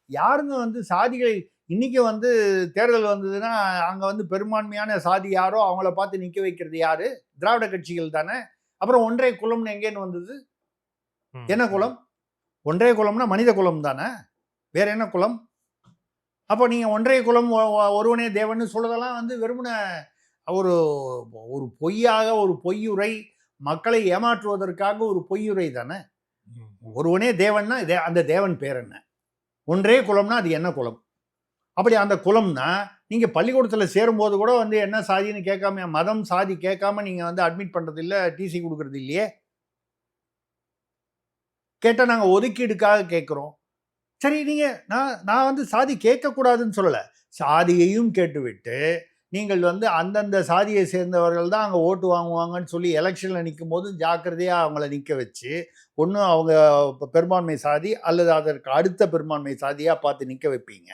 யாருங்க வந்து சாதிகளை இன்னைக்கு வந்து தேர்தல் வந்ததுன்னா அங்கே வந்து பெரும்பான்மையான சாதி யாரோ அவங்கள பார்த்து நிற்க வைக்கிறது யாரு? திராவிட கட்சிகள் தானே. அப்புறம் ஒன்றே குலம்னு எங்கேன்னு வந்தது? என்ன குலம்? ஒன்றே குலம்னா மனித குலம் தானே, வேற என்ன குலம்? அப்போ நீங்கள் ஒன்றே குலம் ஒருவனே தேவன்னு சொல்றதெல்லாம் வந்து வெறுமன ஒரு ஒரு பொய்யாக, ஒரு பொய்யுரை, மக்களை ஏமாற்றுவதற்காக ஒரு பொய்யுரை தானே. ஒருவனே தேவன்னா அந்த தேவன் பேர் என்ன? ஒன்றே குலம்னா அது என்ன குலம்? அப்படி அந்த குலம்னா நீங்கள் பள்ளிக்கூடத்தில் சேரும்போது கூட வந்து என்ன சாதின்னு கேட்காம, மதம் சாதி கேட்காம நீங்கள் வந்து அட்மிட் பண்ணுறது இல்லை, டிசி கொடுக்கறது இல்லையே. கேட்டால் நாங்கள் ஒதுக்கீடுக்காக கேட்குறோம். சரி, நீங்கள் நான் வந்து சாதி கேட்கக்கூடாதுன்னு சொல்லலை. சாதியையும் கேட்டுவிட்டு நீங்கள் வந்து அந்தந்த சாதியை சேர்ந்தவர்கள் தான் அங்கே ஓட்டு வாங்குவாங்கன்னு சொல்லி எலெக்ஷனில் நிற்கும் போது ஜாக்கிரதையாக அவங்கள நிற்க வச்சு, ஒன்று அவங்க பெரும்பான்மை சாதி அல்லது அதற்கு அடுத்த பெரும்பான்மை சாதியாக பார்த்து நிற்க வைப்பீங்க.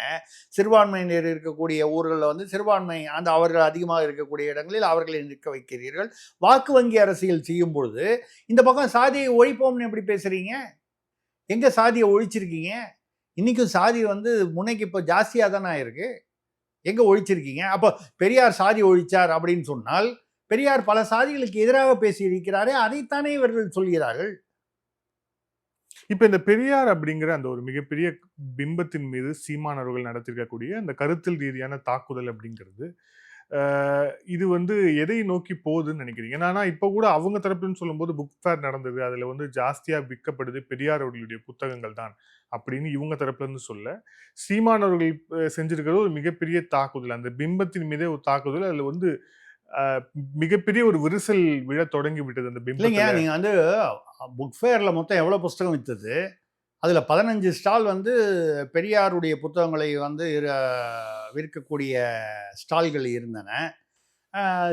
சிறுபான்மையினர் இருக்கக்கூடிய ஊர்களில் வந்து சிறுபான்மை அந்த அவர்கள் அதிகமாக இருக்கக்கூடிய இடங்களில் அவர்களை நிற்க வைக்கிறீர்கள். வாக்கு வங்கி அரசியல் செய்யும் பொழுது இந்த பக்கம் சாதியை ஒழிப்போம்னு எப்படி பேசுகிறீங்க? எங்கே சாதியை ஒழிச்சிருக்கீங்க? இன்றைக்கும் சாதி வந்து முன்னைக்கு இப்போ ஜாஸ்தியாக தானே ஆயிருக்கு. எங்கே ஒழிச்சிருக்கீங்க? அப்போ பெரியார் சாதி ஒழிச்சார் அப்படின்னு சொன்னால் பெரியார் பல சாதிகளுக்கு எதிராக பேசியிருக்கிறாரே, அதைத்தானே இவர்கள் சொல்கிறார்கள். இப்போ இந்த பெரியார் அப்படிங்கிற அந்த ஒரு மிகப்பெரிய பிம்பத்தின் மீது சீமானவர்கள் நடத்திருக்கக்கூடிய அந்த கருத்தில் ரீதியான தாக்குதல் அப்படிங்கிறது இது வந்து எதை நோக்கி போகுதுன்னு நினைக்கிறீங்க? ஏன்னா இப்போ கூட அவங்க தரப்புன்னு சொல்லும்போது புக் ஃபேர் நடந்தது, அதில் வந்து ஜாஸ்தியாக விற்கப்படுது பெரியார் அவர்களுடைய புத்தகங்கள் தான் அப்படின்னு இவங்க தரப்புல இருந்து சொல்ல, சீமானவர்கள் செஞ்சிருக்கிறது ஒரு மிகப்பெரிய தாக்குதல், அந்த பிம்பத்தின் மீதே ஒரு தாக்குதல். அதில் வந்து மிகப்பெரிய ஒரு விரிசல் விழ தொடங்கி விட்டது அந்த பிம்பம். இல்லைங்க, நீங்கள் வந்து புக் ஃபேரில் மொத்தம் எவ்வளோ புஸ்தகம் விற்றது? அதில் 15 ஸ்டால் வந்து பெரியாருடைய புத்தகங்களை வந்து விற்கக்கூடிய ஸ்டால்கள் இருந்தன.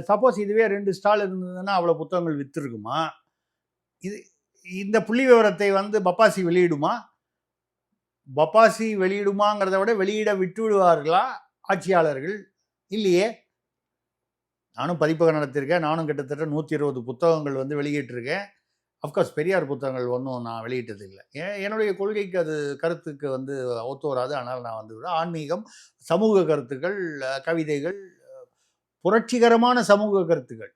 சப்போஸ் இதுவே 2 ஸ்டால் இருந்ததுன்னா அவ்வளோ புத்தகங்கள் விற்றுருக்குமா? இந்த புள்ளி விவரத்தை வந்து பப்பாசி வெளியிடுமா? பப்பாசி வெளியிடுமாங்கிறத விட வெளியிட விட்டு விடுவார்களா ஆட்சியாளர்கள்? இல்லையே. நானும் பதிப்பகம் நடத்தியிருக்கேன். நானும் கிட்டத்தட்ட 120 புத்தகங்கள் வந்து வெளியிட்டிருக்கேன். அஃப்கோர்ஸ் பெரியார் புத்தகங்கள் ஒன்றும் நான் வெளியிட்டது இல்லை. என்னுடைய கொள்கைக்கு அது கருத்துக்கு வந்து ஒத்து வராது. ஆனால் நான் வந்து ஆன்மீகம், சமூக கருத்துக்கள், கவிதைகள், புரட்சிகரமான சமூக கருத்துக்கள்.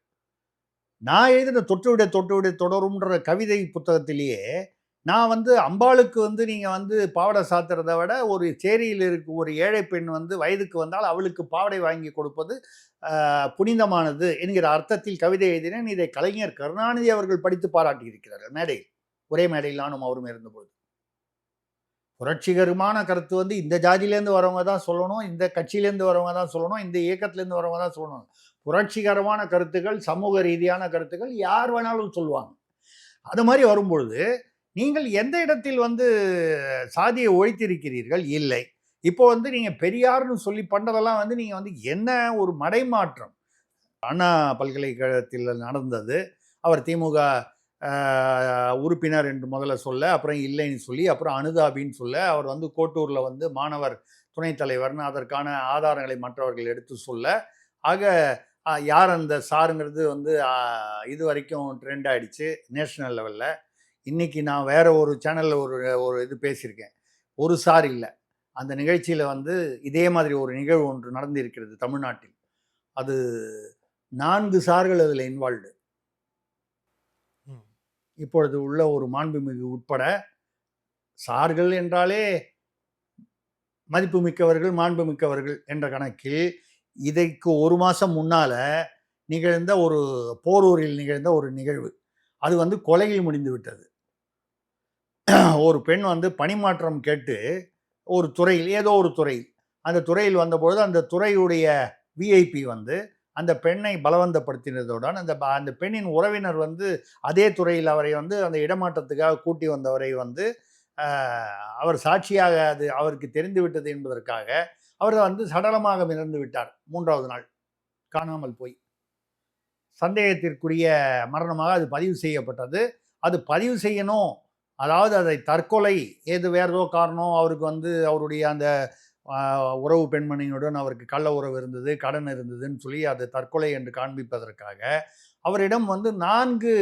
நான் எழுதின தொட்டுவிட தொடரும்ன்ற கவிதை புத்தகத்திலேயே நான் வந்து அம்பாளுக்கு வந்து நீங்கள் வந்து பாவடை சாத்துறதை விட ஒரு சேரியில் இருக்க ஒரு ஏழை பெண் வந்து வயதுக்கு வந்தால் அவளுக்கு பாவடை வாங்கி கொடுப்பது புனிதமானது என்கிற அர்த்தத்தில் கவிதை எழுதினேன். இதை கலைஞர் கருணாநிதி அவர்கள் படித்து பாராட்டி இருக்கிறார்கள் மேடையில். ஒரே மேடையில் நானும் அவரும் இருந்தபோது. புரட்சிகரமான கருத்து வந்து இந்த ஜாதியிலேருந்து வரவங்க தான் சொல்லணும், இந்த கட்சியிலேருந்து வரவங்க தான் சொல்லணும், இந்த இயக்கத்திலேருந்து வரவங்க தான் சொல்லணும். புரட்சிகரமான கருத்துக்கள், சமூக ரீதியான கருத்துக்கள் யார் வேணாலும் சொல்லுவாங்க. அது மாதிரி வரும்பொழுது நீங்கள் எந்த இடத்தில் வந்து சாதியை ஒழித்திருக்கிறீர்கள்? இல்லை. இப்போ வந்து நீங்கள் பெரியார்னு சொல்லி பண்ணதெல்லாம் வந்து நீங்கள் வந்து என்ன ஒரு மடைமாற்றம். அண்ணா பல்கலைக்கழகத்தில் நடந்தது. அவர் திமுக உறுப்பினர் என்று முதல்ல சொல்ல, அப்புறம் இல்லைன்னு சொல்லி, அப்புறம் அனுதாபின்னு சொல்ல, அவர் வந்து கோட்டூரில் வந்து மாணவர் துணைத் தலைவர்னு அதற்கான ஆதாரங்களை மற்றவர்கள் எடுத்து சொல்ல, ஆக யார் அந்த சாருங்கிறது வந்து இது வரைக்கும் ட்ரெண்ட் ஆயிடுச்சு நேஷனல் லெவலில். இன்றைக்கி நான் வேறு ஒரு சேனலில் ஒரு இது பேசியிருக்கேன். ஒரு சார் இல்லை, அந்த நிகழ்ச்சியில் வந்து இதே மாதிரி ஒரு நிகழ்வு ஒன்று நடந்திருக்கிறது தமிழ்நாட்டில். அது 4 சார்கள் அதில் இன்வால்வ்டு. இப்பொழுது உள்ள ஒரு மாண்புமிகு உட்பட, சார்கள் என்றாலே மதிப்பு மிக்கவர்கள், மாண்பு மிக்கவர்கள் என்ற கணக்கில் இதற்கு 1 மாதம் முன்னால் நிகழ்ந்த ஒரு போரூரில் நிகழ்ந்த ஒரு நிகழ்வு, அது வந்து கொலையில் முடிந்து விட்டது. ஒரு பெண் வந்து பணிமாற்றம் கேட்டு ஒரு துறையில், ஏதோ ஒரு துறையில், அந்த துறையில் வந்தபொழுது அந்த துறையுடைய விஐபி வந்து அந்த பெண்ணை பலவந்தப்படுத்தினதுடன் அந்த பெண்ணின் உறவினர் வந்து அதே துறையில் அவரை வந்து அந்த இடமாற்றத்துக்காக கூட்டி வந்தவரை வந்து அவர் சாட்சியாக அது அவருக்கு தெரிந்து விட்டது என்பதற்காக அவர் வந்து சடலமாக இறந்து விட்டார். 3வது நாள் காணாமல் போய் சந்தேகத்திற்குரிய மரணமாக அது பதிவு செய்யப்பட்டது. அது பதிவு செய்யணும், அதாவது அதை தற்கொலை வேறு ஏதோ காரணம், அவருக்கு வந்து அவருடைய அந்த உறவு பெண்மணியுடன் அவருக்கு கள்ள உறவு இருந்தது, கடன் இருந்ததுன்னு சொல்லி அது தற்கொலை என்று காண்பிப்பதற்காக அவரிடம் வந்து 4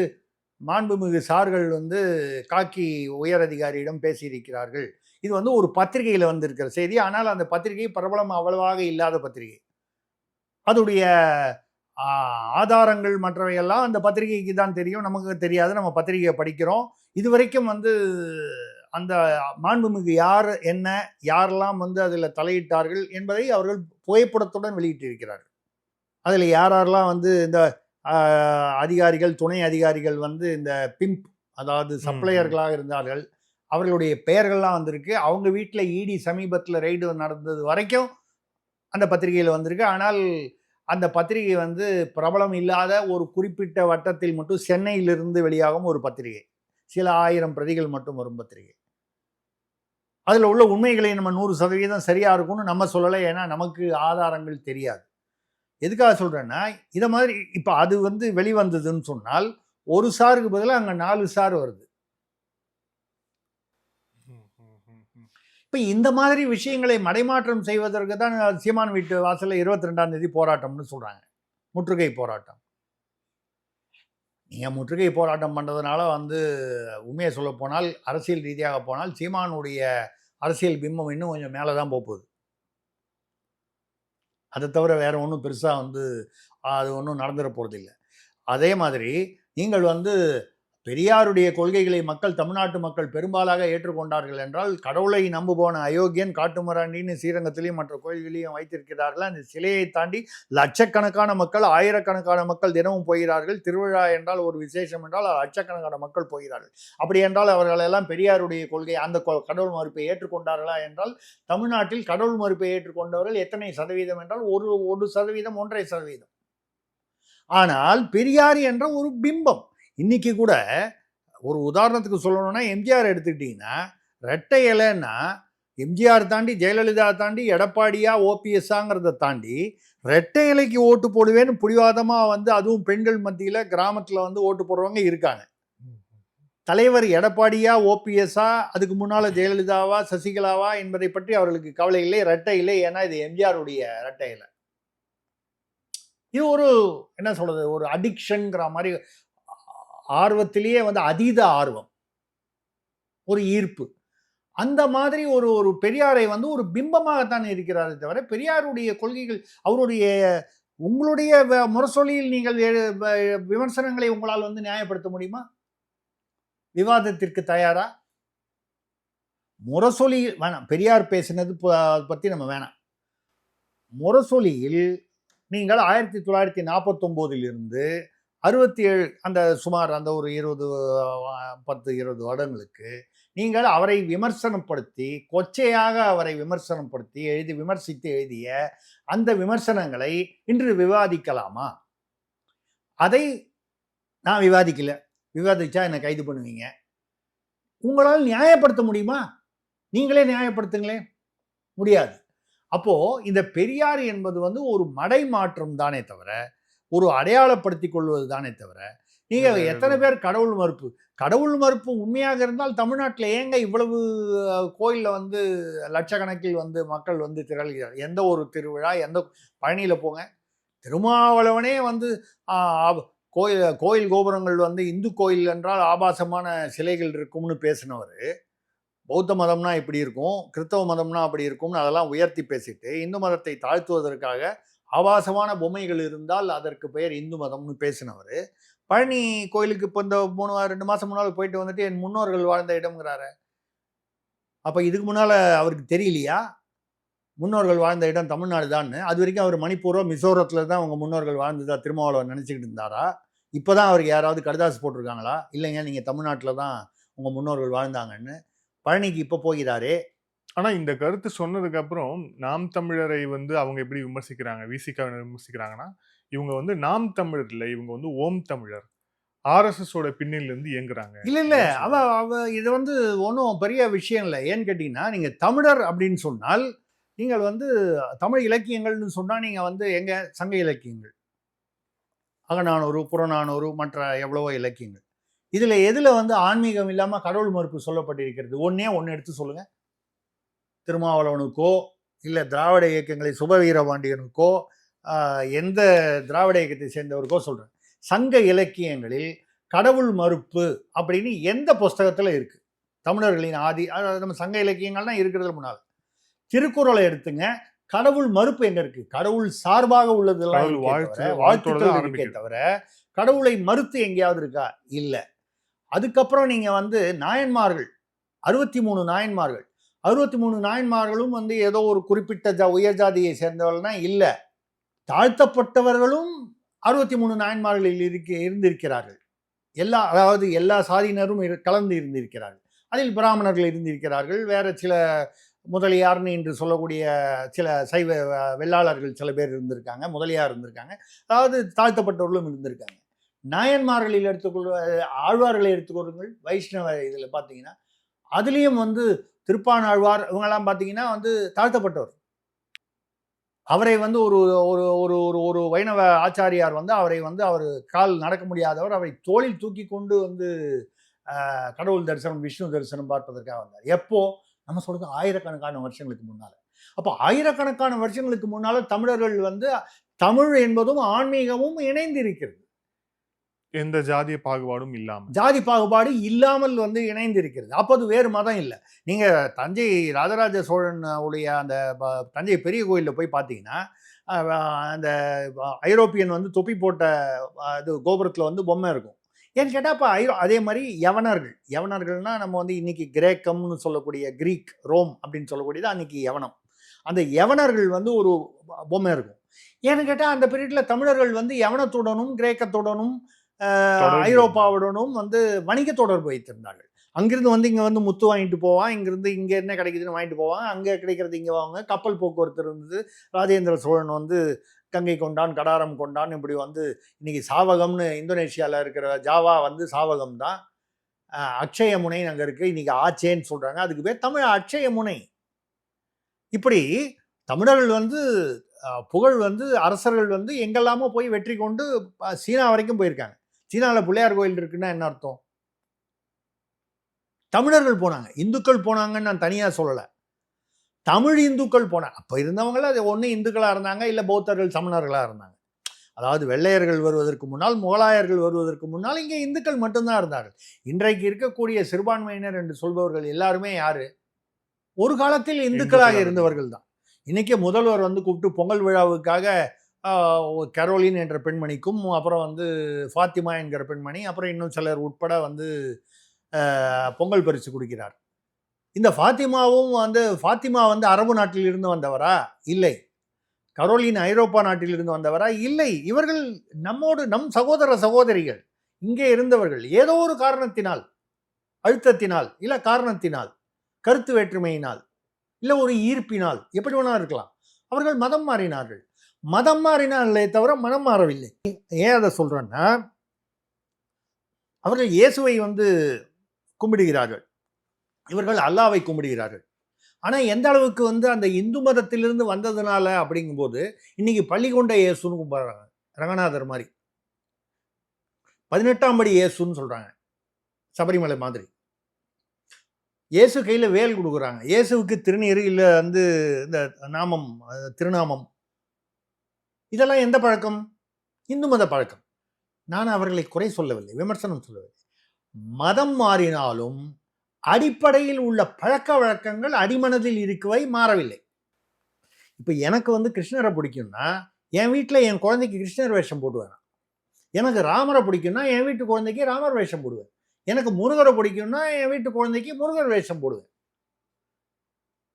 மாண்புமிகு சார்கள் வந்து காக்கி உயர் அதிகாரியிடம் பேசியிருக்கிறார்கள். இது வந்து ஒரு பத்திரிகையில் வந்திருக்கிற செய்தி. ஆனால் அந்த பத்திரிகை பிரபலம் அவ்வளவாக இல்லாத பத்திரிகை. அதோடைய ஆதாரங்கள் மற்றவையெல்லாம் அந்த பத்திரிகைக்கு தான் தெரியும், நமக்கு தெரியாது. நம்ம பத்திரிகையை படிக்கிறோம். இதுவரைக்கும் வந்து அந்த மாண்புமிகு யார் என்ன, யாரெல்லாம் வந்து அதில் தலையிட்டார்கள் என்பதை அவர்கள் புகைப்படத்துடன் வெளியிட்டிருக்கிறார்கள். அதில் யாரெல்லாம் வந்து இந்த அதிகாரிகள், துணை அதிகாரிகள் வந்து இந்த பிம்ப், அதாவது சப்ளையர்களாக இருந்தார்கள், அவர்களுடைய பெயர்கள்லாம் வந்திருக்கு. அவங்க வீட்டில் இடி சமீபத்தில் ரெய்டு நடந்தது வரைக்கும் அந்த பத்திரிகையில் வந்திருக்கு. ஆனால் அந்த பத்திரிகை வந்து பிரபலம் இல்லாத ஒரு குறிப்பிட்ட வட்டத்தில் மட்டும் சென்னையிலிருந்து வெளியாகும் ஒரு பத்திரிகை, சில 1000 பிரதிகள் மட்டும் வரும் பத்திரிகை. அதில் உள்ள உண்மைகளை நம்ம 100% சரியாக இருக்கும்னு நம்ம சொல்லலை, ஏன்னா நமக்கு ஆதாரங்கள் தெரியாது. எதுக்காக சொல்கிறேன்னா, இதை மாதிரி இப்போ அது வந்து வெளிவந்ததுன்னு சொன்னால் ஒரு சாருக்கு பதிலாக அங்கே 4 சார் வருது. இப்போ இந்த மாதிரி விஷயங்களை மடைமாற்றம் செய்வதற்கு தான் சீமான் வீட்டு வாசலில் 22ஆம் தேதி போராட்டம்னு சொல்கிறாங்க, முற்றுகை போராட்டம். நீங்கள் முற்றுகை போராட்டம் பண்ணுறதுனால வந்து உண்மையை சொல்ல போனால், அரசியல் ரீதியாக போனால் சீமானுடைய அரசியல் பிம்பம் இன்னும் கொஞ்சம் மேலே தான் போகுது. அதை தவிர வேறு ஒன்றும் பெருசாக வந்து அது ஒன்றும் நடந்துட போகிறதில்லை. அதே மாதிரி நீங்கள் வந்து பெரியாருடைய கொள்கைகளை தமிழ்நாட்டு மக்கள் பெரும்பாலாக ஏற்றுக்கொண்டார்கள் என்றால், கடவுளை நம்புபோன அயோக்கியன் காட்டுமராண்டின்னு ஸ்ரீரங்கத்திலையும் மற்ற கோயில்களையும் வைத்திருக்கிறார்கள். அந்த சிலையை தாண்டி லட்சக்கணக்கான மக்கள், ஆயிரக்கணக்கான மக்கள் தினமும் போகிறார்கள். திருவிழா என்றால், ஒரு விசேஷம் என்றால் லட்சக்கணக்கான மக்கள் போகிறார்கள். அப்படி என்றால் அவர்களெல்லாம் பெரியாருடைய கொள்கை, அந்த கடவுள் மறுப்பை ஏற்றுக்கொண்டார்களா என்றால், தமிழ்நாட்டில் கடவுள் மறுப்பை ஏற்றுக்கொண்டவர்கள் எத்தனை சதவீதம் என்றால் 1%, 1.5%. ஆனால் பெரியார் என்ற ஒரு பிம்பம். இன்னைக்கு கூட ஒரு உதாரணத்துக்கு சொல்லணும்னா, எம்ஜிஆர் எடுத்துக்கிட்டிங்கன்னா, ரெட்டை இலைன்னா எம்ஜிஆர் தாண்டி, ஜெயலலிதா தாண்டி, எடப்பாடியா ஓபிஎஸ்ஸாங்கிறத தாண்டி ரெட்டை இலைக்கு ஓட்டு போடுவேன்னு புடிவாதமாக வந்து, அதுவும் பெண்கள் மத்தியில் கிராமத்தில் வந்து ஓட்டு போடுறவங்க இருக்காங்க. தலைவர் எடப்பாடியா ஓபிஎஸ்ஸா, அதுக்கு முன்னால் ஜெயலலிதாவா சசிகலாவா என்பதை பற்றி அவர்களுக்கு கவலை இல்லை. ரெட்டை இலை, ஏன்னா இது எம்ஜிஆருடைய ரெட்டை இலை. இது ஒரு என்ன சொல்கிறது, ஒரு அடிக்ஷன்ங்கிற மாதிரி, ஆர்வத்திலேயே வந்து அதீத ஆர்வம், ஒரு ஈர்ப்பு. அந்த மாதிரி ஒரு பெரியாரை வந்து ஒரு பிம்பமாகத்தான் இருக்கிறாரே தவிர, பெரியாருடைய கொள்கைகள், அவருடைய உங்களுடைய முரசொலியில் நீங்கள் விமர்சனங்களை உங்களால் வந்து நியாயப்படுத்த முடியுமா? விவாதத்திற்கு தயாரா? முரசொலி வேணாம், பெரியார் பேசினது பற்றி நம்ம வேணாம். முரசொலியில் நீங்கள் 1949 67 அந்த சுமார் அந்த ஒரு 10-20 வருடங்களுக்கு நீங்கள் அவரை விமர்சனப்படுத்தி, கொச்சையாக அவரை விமர்சனப்படுத்தி விமர்சித்து எழுதிய அந்த விமர்சனங்களை இன்று விவாதிக்கலாமா? அதை நான் விவாதிக்கல. விவாதிச்சா என்னை கைது பண்ணுவீங்க. உங்களால் நியாயப்படுத்த முடியுமா? நீங்களே நியாயப்படுத்துங்களேன். முடியாது. அப்போ இந்த பெரியார் என்பது வந்து ஒரு மடை மாற்றம் தானே தவிர, ஒரு அடையாளப்படுத்திக் கொள்வது தானே தவிர, நீங்க எத்தனை பேர் கடவுள் மறுப்பு? கடவுள் மறுப்பு உண்மையாக இருந்தால் தமிழ்நாட்டில் ஏங்க இவ்வளவு கோயிலில் வந்து லட்சக்கணக்கில் வந்து மக்கள் வந்து திரள்கிறார்? எந்த ஒரு திருவிழா, எந்த பழனியில் போங்க, திருமாவளவனே வந்து கோயில் கோபுரங்கள் வந்து இந்து கோயில் என்றால் ஆபாசமான சிலைகள் இருக்கும்னு பேசினவர், பௌத்த மதம்னா இப்படி இருக்கும், கிறிஸ்தவ மதம்னா அப்படி இருக்கும்னு அதெல்லாம் உயர்த்தி பேசிட்டு இந்து மதத்தை தாழ்த்துவதற்காக ஆபாசமான பொம்மைகள் இருந்தால் அதற்கு பெயர் இந்து மதம்னு பேசினவர், பழனி கோயிலுக்கு இப்போ இந்த 2 மாதம் முன்னால் போயிட்டு வந்துட்டு என் முன்னோர்கள் வாழ்ந்த இடம்ங்கிறாரு. அப்போ இதுக்கு முன்னால் அவருக்கு தெரியலையா முன்னோர்கள் வாழ்ந்த இடம் தமிழ்நாடு தான்? அது வரைக்கும் அவர் மணிப்பூரோ மிசோரத்தில் தான் அவங்க முன்னோர்கள் வாழ்ந்ததா திருமாவளவன் நினச்சிக்கிட்டு இருந்தாரா? இப்போ தான் அவருக்கு யாராவது கடிதாசு போட்டிருக்காங்களா? இல்லைங்க, நீங்கள் தமிழ்நாட்டில் தான் உங்கள் முன்னோர்கள் வாழ்ந்தாங்கன்னு. பழனிக்கு இப்போ போகிறாரே. ஆனால் இந்த கருத்து சொன்னதுக்கு அப்புறம் நாம் தமிழரை வந்து அவங்க எப்படி விமர்சிக்கிறாங்க, விசிக விமர்சிக்கிறாங்கன்னா, இவங்க வந்து நாம் தமிழர் இல்லை, இவங்க வந்து ஓம் தமிழர், ஆர்எஸ்எஸோட பின்னணியிலேருந்து இயங்குறாங்க. இல்லை அவ இது வந்து ஒன்றும் பெரிய விஷயம் இல்லை. ஏன்னு கேட்டிங்கன்னா, நீங்கள் தமிழர் அப்படின்னு சொன்னால் நீங்கள் வந்து தமிழ் இலக்கியங்கள்னு சொன்னால் நீங்கள் வந்து எங்கள் சங்க இலக்கியங்கள், அகநானூறு, புறநானூறு, மற்ற எவ்வளவோ இலக்கியங்கள், இதில் எதில் வந்து ஆன்மீகம் இல்லாமல் கடவுள் மறுப்பு சொல்லப்பட்டிருக்கிறது? ஒன்று எடுத்து சொல்லுங்கள். திருமாவளவனுக்கோ இல்லை திராவிட இயக்கங்களை சுபவீரபாண்டியனுக்கோ எந்த திராவிட இயக்கத்தை சேர்ந்தவருக்கோ சொல்கிறேன், சங்க இலக்கியங்களில் கடவுள் மறுப்பு அப்படின்னு எந்த புஸ்தகத்தில் இருக்குது? தமிழர்களின் ஆதி, அதாவது நம்ம சங்க இலக்கியங்கள்லாம் இருக்கிறதுல முன்னால் திருக்குறளை எடுத்துங்க, கடவுள் மறுப்பு எங்க இருக்கு? கடவுள் சார்பாக உள்ளதெல்லாம் வாழ்த்துக்கள் இருக்கே தவிர கடவுளை மறுத்து எங்கேயாவது இருக்கா? இல்லை. அதுக்கப்புறம் நீங்க வந்து நாயன்மார்கள், 63 நாயன்மார்கள், 63 நாயன்மார்களும் வந்து ஏதோ ஒரு குறிப்பிட்ட உயர் ஜாதியை சேர்ந்தவர்கள்னா இல்லை, தாழ்த்தப்பட்டவர்களும் 63 நாயன்மார்களில் இருந்திருக்கிறார்கள். அதாவது எல்லா சாதியினரும் கலந்து இருந்திருக்கிறார்கள். அதில் பிராமணர்கள் இருந்திருக்கிறார்கள், வேற சில முதலியார்னு என்று சொல்லக்கூடிய சில சைவ வெள்ளாளர்கள் சில பேர் இருந்திருக்காங்க, முதலியார் இருந்திருக்காங்க, அதாவது தாழ்த்தப்பட்டவர்களும் இருந்திருக்காங்க. நாயன்மார்களில் ஆழ்வார்களை எடுத்துக்கொள்ளுங்கள், வைஷ்ணவ இதில் பார்த்தீங்கன்னா அதுலேயும் வந்து திருப்பானாழ்வார் இவங்கெல்லாம் பார்த்தீங்கன்னா வந்து தாழ்த்தப்பட்டவர். அவரை வந்து ஒரு ஒரு ஒரு ஒரு வைணவ ஆச்சாரியார் வந்து அவரை வந்து அவர் கால் நடக்க முடியாதவர், அவரை தோளில் தூக்கி கொண்டு வந்து கடவுள் தரிசனம், விஷ்ணு தரிசனம் பார்ப்பதற்காக வந்தார். எப்போ? நம்ம சொல்றது ஆயிரக்கணக்கான வருஷங்களுக்கு முன்னால. அப்போ ஆயிரக்கணக்கான வருஷங்களுக்கு முன்னால தமிழர்கள் வந்து தமிழ் என்பதும் ஆன்மீகமும் இணைந்து இருக்கிறது. எந்த ஜாதிய பாகுபாடும் இல்லாமல், ஜாதி பாகுபாடு இல்லாமல் வந்து இணைந்து இருக்கிறது. அப்போ அது வேறு மதம் இல்லை. நீங்க தஞ்சை ராஜராஜ சோழன் உடைய அந்த தஞ்சை பெரிய கோயிலில் போய் பார்த்தீங்கன்னா அந்த ஐரோப்பியன் வந்து தொப்பி போட்ட இது கோபுரத்தில் வந்து பொம்மை இருக்கும். ஏன்னு கேட்டால் இப்போ அதே மாதிரி யவனர்கள்னா நம்ம வந்து இன்னைக்கு கிரேக்கம்னு சொல்லக்கூடிய கிரீக், ரோம் அப்படின்னு சொல்லக்கூடியது அன்னைக்கு யவனம். அந்த யவனர்கள் வந்து ஒரு பொம்மை இருக்கும். ஏன்னு கேட்டால் அந்த பீரியட்ல தமிழர்கள் வந்து யவனத்துடனும் கிரேக்கத்துடனும் ஐரோப்பாவுடனும் வந்து வணிக தொடர்பு வைத்திருந்தார்கள். அங்கிருந்து வந்து இங்கே வந்து முத்து வாங்கிட்டு போவான், இங்கிருந்து இங்கே என்ன கிடைக்குதுன்னு வாங்கிட்டு போவாங்க, அங்கே கிடைக்கிறது இங்கே வாங்க. கப்பல் போக்குவரத்து இருந்தது. ராஜேந்திர சோழன் வந்து கங்கை கொண்டான், கடாரம் கொண்டான், இப்படி வந்து இன்னைக்கு சாவகம்னு இந்தோனேஷியாவில் இருக்கிற ஜாவா வந்து சாவகம் தான். அக்ஷய முனைன்னு அங்கே இருக்குது, இன்னைக்கு ஆச்சேன்னு சொல்கிறாங்க, அதுக்கு பேர் தமிழ் அக்ஷய முனை. இப்படி தமிழர்கள் வந்து புகழ் வந்து அரசர்கள் வந்து எங்கெல்லாமோ போய் வெற்றி கொண்டு சீனா வரைக்கும் போயிருக்காங்க. சீனாவில் பிள்ளையார் கோயில் இருக்குன்னா என்ன அர்த்தம்? தமிழர்கள் போனாங்க, இந்துக்கள் போனாங்கன்னு நான் தனியாக சொல்லலை, தமிழ் இந்துக்கள் போனாங்க. அப்போ இருந்தவங்கள அது ஒன்று இந்துக்களாக இருந்தாங்க, இல்லை பௌத்தர்கள் சமணர்களாக இருந்தாங்க. அதாவது வெள்ளையர்கள் வருவதற்கு முன்னால், முகலாயர்கள் வருவதற்கு முன்னால் இங்கே இந்துக்கள் மட்டும்தான் இருந்தார்கள். இன்றைக்கு இருக்கக்கூடிய சிறுபான்மையினர் என்று சொல்பவர்கள் எல்லாருமே யாரு? ஒரு காலத்தில் இந்துக்களாக இருந்தவர்கள் தான். இன்னைக்கு முதல்வர் வந்து கூப்பிட்டு பொங்கல் விழாவுக்காக கரோலின் என்ற பெண்மணிக்கும், அப்புறம் வந்து ஃபாத்திமா என்கிற பெண்மணி, அப்புறம் இன்னும் சிலர் உட்பட வந்து பொங்கல் பரிசு கொடுக்கிறார். இந்த ஃபாத்திமா வந்து அரபு நாட்டில் இருந்து வந்தவரா? இல்லை. கரோலின் ஐரோப்பா நாட்டில் இருந்து வந்தவரா? இல்லை. இவர்கள் நம் சகோதர சகோதரிகள், இங்கே இருந்தவர்கள். ஏதோ ஒரு காரணத்தினால், அழுத்தத்தினால், இல்லை காரணத்தினால், கருத்து வேற்றுமையினால், இல்லை ஒரு ஈர்ப்பினால், எப்படி வேணா இருக்கலாம், அவர்கள் மதம் மாறினார்கள். மதம் மாறினார்களே தவிர மனம் மாறவில்லை. ஏன் அதை சொல்றேன்னா, அவர்கள் இயேசுவை வந்து கும்பிடுகிறார்கள், இவர்கள் அல்லாவை கும்பிடுகிறார்கள். ஆனால் எந்த அளவுக்கு வந்து அந்த இந்து மதத்திலிருந்து வந்ததுனால அப்படிங்கும்போது இன்னைக்கு பள்ளிகொண்ட இயேசுன்னு கும்பிடுறாங்க, ரங்கநாதர் மாதிரி. 18ஆம் படி இயேசுன்னு சொல்றாங்க. சபரிமலை மாதிரி. இயேசு கையில் வேல் கொடுக்குறாங்க. இயேசுவுக்கு திருநீர் இல்லை வந்து இந்த நாமம், திருநாமம், இதெல்லாம் எந்த பழக்கம்? இந்து மத பழக்கம். நான் அவர்களை குறை சொல்லவில்லை, விமர்சனம் சொல்லவில்லை. மதம் மாறினாலும் அடிப்படையில் உள்ள பழக்க வழக்கங்கள் அடிமனதில் இருக்கவை மாறவில்லை. இப்போ எனக்கு வந்து கிருஷ்ணரை பிடிக்கும்னா என் வீட்டில் என் குழந்தைக்கு கிருஷ்ணர் வேஷம் போடுவேன். எனக்கு ராமரை பிடிக்கும்னா என் வீட்டு குழந்தைக்கு ராமர் வேஷம் போடுவேன். எனக்கு முருகரை பிடிக்கும்னா என் வீட்டு குழந்தைக்கு முருகர் வேஷம் போடுவேன்.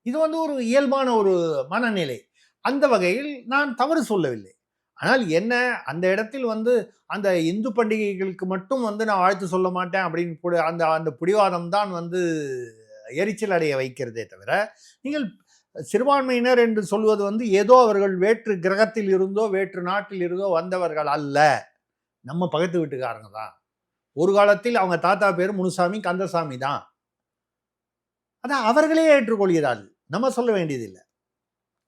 இது வந்து ஒரு இயல்பான ஒரு மனநிலை. அந்த வகையில் நான் தவறு சொல்லவில்லை. ஆனால் என்ன, அந்த இடத்தில் வந்து அந்த இந்து பண்டிகைகளுக்கு மட்டும் வந்து நான் வாழ்த்து சொல்ல மாட்டேன் அப்படின்னு அந்த அந்த பிடிவாதம் தான் வந்து எரிச்சல் அடைய வைக்கிறதே தவிர, நீங்கள் சிறுபான்மையினர் என்று சொல்வது வந்து ஏதோ அவர்கள் வேற்று கிரகத்தில் இருந்தோ வேற்று நாட்டில் இருந்தோ வந்தவர்கள் அல்ல. நம்ம பக்கத்து வீட்டுக்காரங்க தான். ஒரு காலத்தில் அவங்க தாத்தா பேர் முனுசாமி, கந்தசாமி தான். அதான் அவர்களே ஏற்றுக்கொள்கிறார்கள், நம்ம சொல்ல வேண்டியதில்லை.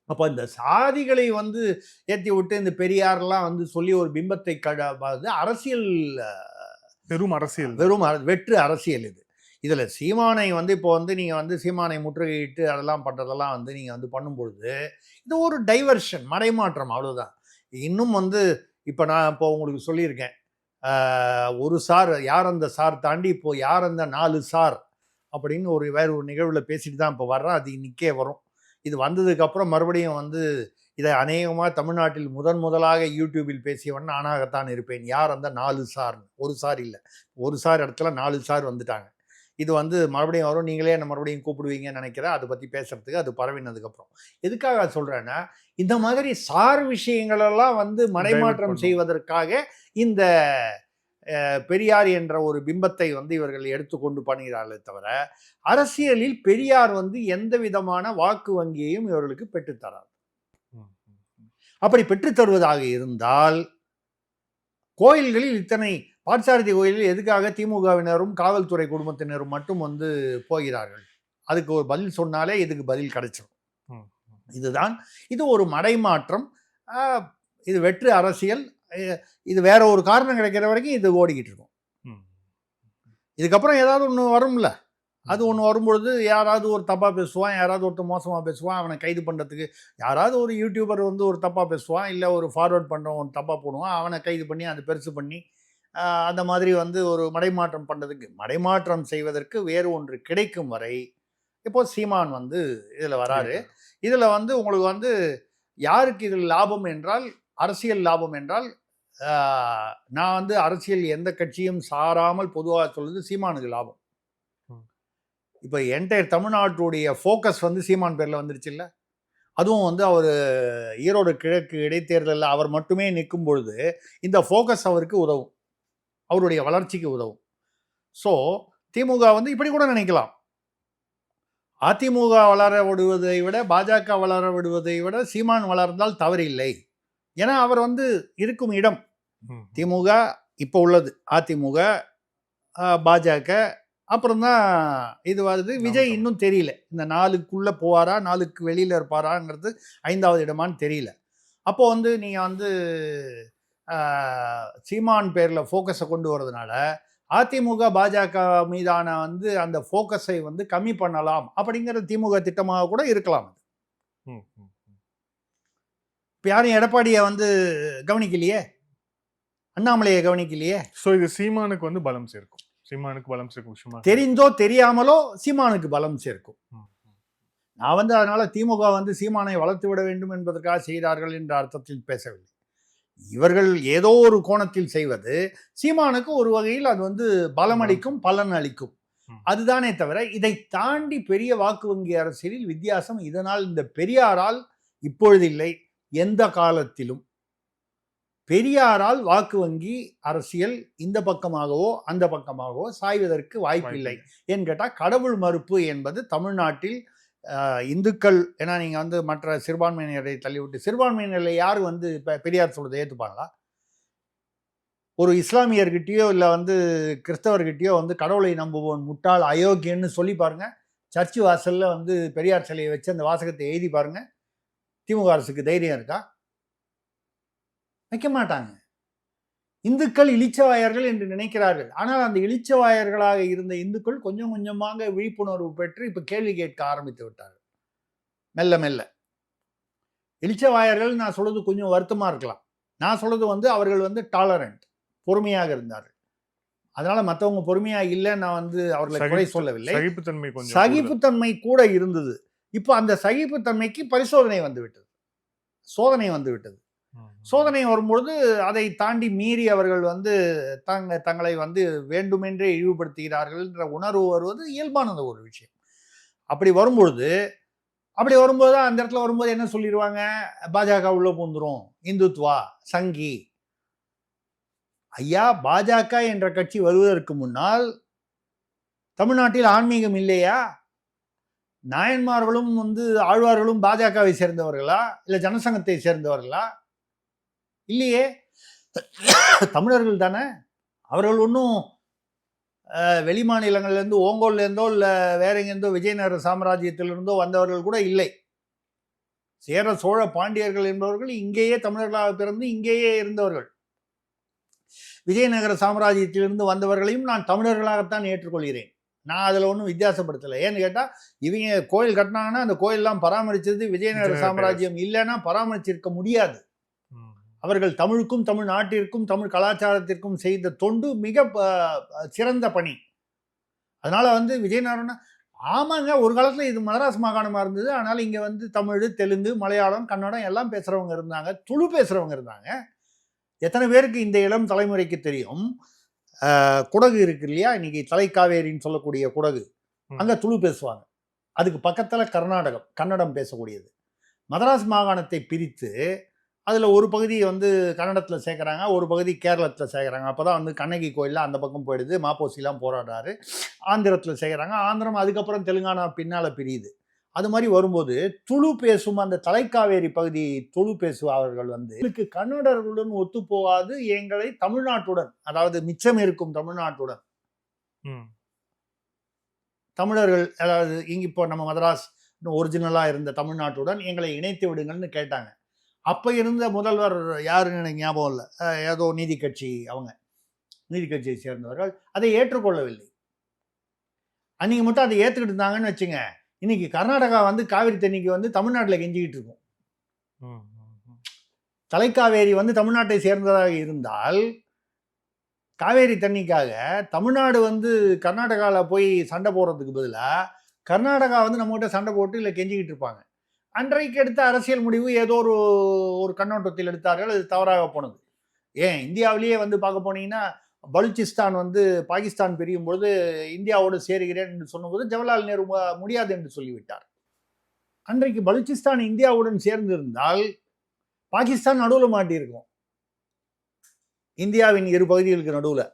அப்போ இந்த சாதிகளை வந்து ஏற்றி விட்டு இந்த பெரியார்லாம் வந்து சொல்லி ஒரு பிம்பத்தை அரசியல், வெறும் வெற்று அரசியல் இது. இதில் சீமானை வந்து இப்போ வந்து நீங்கள் வந்து சீமானை முற்றுகையிட்டு அதெல்லாம் பண்ணுறதெல்லாம் வந்து நீங்கள் வந்து பண்ணும்பொழுது இது ஒரு டைவர்ஷன், மடைமாற்றம், அவ்வளோதான். இன்னும் வந்து இப்போ நான் இப்போ உங்களுக்கு சொல்லியிருக்கேன், ஒரு சார் யார் அந்த சார் தாண்டி இப்போ யார் அந்த 4 சார் அப்படின்னு வேறு ஒரு நிகழ்வில் பேசிட்டு தான் இப்போ வர்றேன். அது இன்னைக்கே வரும். இது வந்ததுக்கப்புறம் மறுபடியும் வந்து இதை அநேகமாக தமிழ்நாட்டில் முதலாக யூடியூபில் பேசியவன் நானாகத்தான் இருப்பேன். யார் அந்த 4 சார்னு. ஒரு சார் இல்லை, ஒரு சார் இடத்துல 4 சார் வந்துட்டாங்க. இது வந்து மறுபடியும் வரும், நீங்களே என்ன மறுபடியும் கூப்பிடுவீங்கன்னு நினைக்கிறேன். அதை பற்றி பேசுறதுக்கு அது பரவினதுக்கப்புறம் எதுக்காக சொல்கிறேன்னா, இந்த மாதிரி சார் விஷயங்களெல்லாம் வந்து மடைமாற்றம் செய்வதற்காக இந்த பெரியார் என்ற ஒரு பிம்பத்தை வந்து இவர்கள் எடுத்துக்கொண்டு பண்ணுகிறார்களே தவிர, அரசியலில் பெரியார் வந்து எந்த விதமான வாக்கு வங்கியையும் இவர்களுக்கு பெற்றுத்தராது. அப்படி பெற்றுத்தருவதாக இருந்தால் கோயில்களில் இத்தனை பார்த்தசாரதி கோயிலில் எதுக்காக திமுகவினரும் காவல்துறை குடும்பத்தினரும் மட்டும் வந்து போகிறார்கள்? அதுக்கு ஒரு பதில் சொன்னாலே இதுக்கு பதில் கிடைச்சிடும். இதுதான், இது ஒரு மடைமாற்றம், இது வெற்று அரசியல். இது வேற ஒரு காரணம் கிடைக்கிற வரைக்கும் இது ஓடிக்கிட்டு இருக்கும். இதுக்கப்புறம் ஏதாவது ஒன்று வரும்ல, அது ஒன்று வரும்பொழுது யாராவது ஒரு தப்பாக பேசுவான், யாராவது ஒருத்தர் மோசமாக பேசுவான், அவனை கைது பண்ணுறதுக்கு யாராவது ஒரு யூடியூபர் வந்து ஒரு தப்பாக பேசுவான், இல்லை ஒரு ஃபார்வர்ட் பண்ணுறவன் ஒரு தப்பாக போடுவான், அவனை கைது பண்ணி அதை பெருசு பண்ணி அந்த மாதிரி வந்து ஒரு மடைமாற்றம் பண்ணுறதுக்கு, மடைமாற்றம் செய்வதற்கு வேறு ஒன்று கிடைக்கும் வரை இப்போ சீமான் வந்து இதில் வராரு. இதில் வந்து உங்களுக்கு வந்து யாருக்கு இதில் லாபம் என்றால், அரசியல் லாபம் என்றால், நான் வந்து அரசியல் எந்த கட்சியும் சாராமல் பொதுவாக சொல்லுது சீமானுக்கு லாபம். இப்போ என்டையர் தமிழ்நாட்டுடைய ஃபோக்கஸ் வந்து சீமான் பேரில் வந்துருச்சு இல்லை? அதுவும் வந்து அவர் ஈரோடு கிழக்கு இடைத்தேர்தலில் அவர் மட்டுமே நிற்கும் பொழுது இந்த ஃபோக்கஸ் அவருக்கு உதவும், அவருடைய வளர்ச்சிக்கு உதவும். ஸோ திமுக வந்து இப்படி கூட நினைக்கலாம், அதிமுக வளர விடுவதை விட பாஜக வளர விடுவதை விட சீமான் வளர்ந்தால் தவறில்லை. ஏன்னா அவர் வந்து இருக்கும் இடம் திமுக இப்போ உள்ளது, அதிமுக, பாஜக, அப்புறம்தான் இது வருது. விஜய் இன்னும் தெரியல, இந்த 4க்குள்ளே போவாரா 4க்கு வெளியில் இருப்பாராங்கிறது 5வது இடமான்னு தெரியல. அப்போ வந்து நீங்கள் வந்து சீமான் பேரில் ஃபோக்கஸை கொண்டு வரதுனால அதிமுக பாஜக மீதான வந்து அந்த ஃபோக்கஸை வந்து கம்மி பண்ணலாம் அப்படிங்கிற திமுக திட்டமாக கூட இருக்கலாம். இப்போ யாரும் எடப்பாடியை வந்து கவனிக்கலையே, அண்ணாமலையை கவனிக்கலையே. ஸோ இது சீமானுக்கு வந்து பலம் சேர்க்கும், சீமானுக்கு பலம் சேர்க்கும் விஷயமா, தெரிந்தோ தெரியாமலோ சீமானுக்கு பலம் சேர்க்கும். நான் வந்து அதனால திமுக வந்து சீமானை வளர்த்து விட வேண்டும் என்பதற்காக செய்தார்கள் என்ற அர்த்தத்தில் பேசவில்லை. இவர்கள் ஏதோ ஒரு கோணத்தில் செய்வது சீமானுக்கு ஒரு வகையில் அது வந்து பலமளிக்கும், பலன் அளிக்கும், அதுதானே தவிர இதை தாண்டி பெரிய வாக்கு வங்கி அரசியலில் வித்தியாசம் இதனால் இந்த பெரியாரால் இப்பொழுது இல்லை, எந்த காலத்திலும் பெரியாரால் வாக்கு வங்கி அரசியல் இந்த பக்கமாகவோ அந்த பக்கமாகவோ சாய்வதற்கு வாய்ப்பில்லை. ஏன்னு கேட்டால் கடவுள் மறுப்பு என்பது தமிழ்நாட்டில் இந்துக்கள், ஏன்னா நீங்கள் வந்து மற்ற சிறுபான்மையினரை தள்ளிவிட்டு, சிறுபான்மையினரை யார் வந்து இப்போ பெரியார் சொல்றதை ஏற்றுப்பாங்களா? ஒரு இஸ்லாமியர்கிட்டயோ இல்லை வந்து கிறிஸ்தவர்கிட்டயோ வந்து கடவுளை நம்புவோன் முட்டாள் அயோக்கியன்னு சொல்லி பாருங்க, சர்ச்சு வாசலில் வந்து பெரியார் சிலையை வச்சு அந்த வாசகத்தை எழுதி பாருங்க, திமுக அரசுக்கு தைரியம் இருக்கா? வைக்க மாட்டாங்க. இந்துக்கள் இளிச்சவாயர்கள் என்று நினைக்கிறார்கள். ஆனால் அந்த இளிச்சவாயர்களாக இருந்த இந்துக்கள் கொஞ்சம் கொஞ்சமாக விழிப்புணர்வு பெற்று இப்ப கேள்வி கேட்க ஆரம்பித்து விட்டார்கள். மெல்ல மெல்ல இளிச்சவாயர்கள் நான் சொல்றது கொஞ்சம் வருத்தமா இருக்கலாம். நான் சொல்றது அவர்கள் டாலரண்ட், பொறுமையாக இருந்தார்கள். அதனால மற்றவங்க பொறுமையா இல்லை, நான் அவர்களை குறை சொல்லவில்லை. சகிப்புத்தன்மை கூட இருந்தது. இப்போ அந்த சகிப்புத்தன்மைக்கு பரிசோதனை வந்துவிட்டது, சோதனை வந்துவிட்டது. சோதனை வரும்பொழுது அதை தாண்டி மீறி அவர்கள் தங்களை வேண்டுமென்றே இழிவுபடுத்துகிறார்கள் என்ற உணர்வு வருவது இயல்பானது ஒரு விஷயம். அப்படி வரும்பொழுது அந்த இடத்துல வரும்போது என்ன சொல்லிடுவாங்க, பாஜக உள்ள பூந்துரும், இந்துத்வா, சங்கி. ஐயா, பாஜக என்ற கட்சி வருவதற்கு முன்னால் தமிழ்நாட்டில் ஆன்மீகம் இல்லையா? நாயன்மார்களும் ஆழ்வார்களும் பாஜகவை சேர்ந்தவர்களா, இல்லை ஜனசங்கத்தை சேர்ந்தவர்களா? இல்லையே, தமிழர்கள் தானே. அவர்கள் ஒன்றும் வெளி மாநிலங்கள்லேருந்து, ஓங்கோல்லேருந்தோ இல்லை வேற எங்கேருந்தோ விஜயநகர சாம்ராஜ்யத்திலிருந்தோ வந்தவர்கள் கூட இல்லை. சேர சோழ பாண்டியர்கள் என்பவர்கள் இங்கேயே தமிழர்களாக பிறந்து இங்கேயே இருந்தவர்கள். விஜயநகர சாம்ராஜ்யத்திலிருந்து வந்தவர்களையும் நான் தமிழர்களாகத்தான் ஏற்றுக்கொள்கிறேன். நான் அதில் ஒன்றும் வித்தியாசப்படுத்தலை. ஏன்னு கேட்டால், இவங்க கோயில் கட்டினாங்கன்னா அந்த கோயிலெல்லாம் பராமரிச்சது விஜயநகர சாம்ராஜ்யம் இல்லைன்னா பராமரிச்சிருக்க முடியாது. அவர்கள் தமிழுக்கும் தமிழ்நாட்டிற்கும் தமிழ் கலாச்சாரத்திற்கும் செய்த தொண்டு மிக சிறந்த பணி. அதனால விஜயநகரம்னா ஆமாங்க, ஒரு காலத்தில் இது மதராஸ் மாகாணமாக இருந்தது. ஆனால் இங்கே தமிழ், தெலுங்கு, மலையாளம், கன்னடம் எல்லாம் பேசுகிறவங்க இருந்தாங்க, துளு பேசுகிறவங்க இருந்தாங்க. எத்தனை பேருக்கு இந்த இளம் தலைமுறைக்கு தெரியும், குடகு இருக்கு இல்லையா, இன்னைக்கு தலைக்காவேரின்னு சொல்லக்கூடிய குடகு, அங்கே துளு பேசுவாங்க. அதுக்கு பக்கத்தில் கர்நாடகம், கன்னடம் பேசக்கூடியது. மதராஸ் மாகாணத்தை பிரித்து அதில் ஒரு பகுதியை கன்னடத்தில் சேர்க்குறாங்க, ஒரு பகுதி கேரளத்தில் சேர்க்குறாங்க. அப்போ தான் கண்ணகி கோயிலில் அந்த பக்கம் போயிடுது, மாப்போசிலாம் போராடுறாரு. ஆந்திரத்தில் சேர்க்குறாங்க, ஆந்திரம் அதுக்கப்புறம் தெலுங்கானா பின்னால் பிரியுது. அது மாதிரி வரும்போது துளு பேசும் அந்த தலைக்காவேரி பகுதி துளு பேசுபவர்கள் இதுக்கு கன்னடர்களுடன் ஒத்து போகாது, எங்களை தமிழ்நாட்டுடன், அதாவது மிச்சம் இருக்கும் தமிழ்நாட்டுடன், தமிழர்கள், அதாவது இங்க இப்போ நம்ம மதராஸ் ஒரிஜினலாக இருந்த தமிழ்நாட்டுடன் எங்களை இணைத்து விடுங்கள்னு கேட்டாங்க. அப்போ இருந்த முதல்வர் யாருன்னு எனக்கு ஞாபகம் இல்லை, ஏதோ நீதி கட்சி, அவங்க நீதி கட்சியை சேர்ந்தவர்கள் அதை ஏற்றுக்கொள்ளவில்லை. அன்னைக்கு மட்டும் அதை ஏற்றுக்கிட்டு இருந்தாங்கன்னு வச்சுங்க, இன்னைக்கு கர்நாடகா காவிரி தண்ணிக்கு தமிழ்நாட்டில் கெஞ்சிக்கிட்டு இருக்கும். தலைக்காவேரி தமிழ்நாட்டை சேர்ந்ததாக இருந்தால் காவேரி தண்ணிக்காக தமிழ்நாடு கர்நாடகாவில் போய் சண்டை போடுறதுக்கு பதிலாக கர்நாடகா நம்மகிட்ட சண்டை போட்டு இல்லை கெஞ்சிக்கிட்டு இருப்பாங்க. அன்றைக்கு எடுத்த அரசியல் முடிவு ஏதோ ஒரு கண்ணோட்டத்தில் எடுத்தார்கள், அது தவறாக போனது. ஏன் இந்தியாவிலேயே பார்க்க போனீங்கன்னா, பலுச்சிஸ்தான் பாகிஸ்தான் பிரியும் பொழுது இந்தியாவோடு சேருகிறேன் என்று சொன்னபோது ஜவஹர்லால் நேரு முடியாது என்று சொல்லிவிட்டார். அன்றைக்கு பலுச்சிஸ்தான் இந்தியாவுடன் சேர்ந்து இருந்தால் பாகிஸ்தான் நடுவில் மாட்டியிருக்கும், இந்தியாவின் இரு பகுதிகளுக்கு நடுவில்.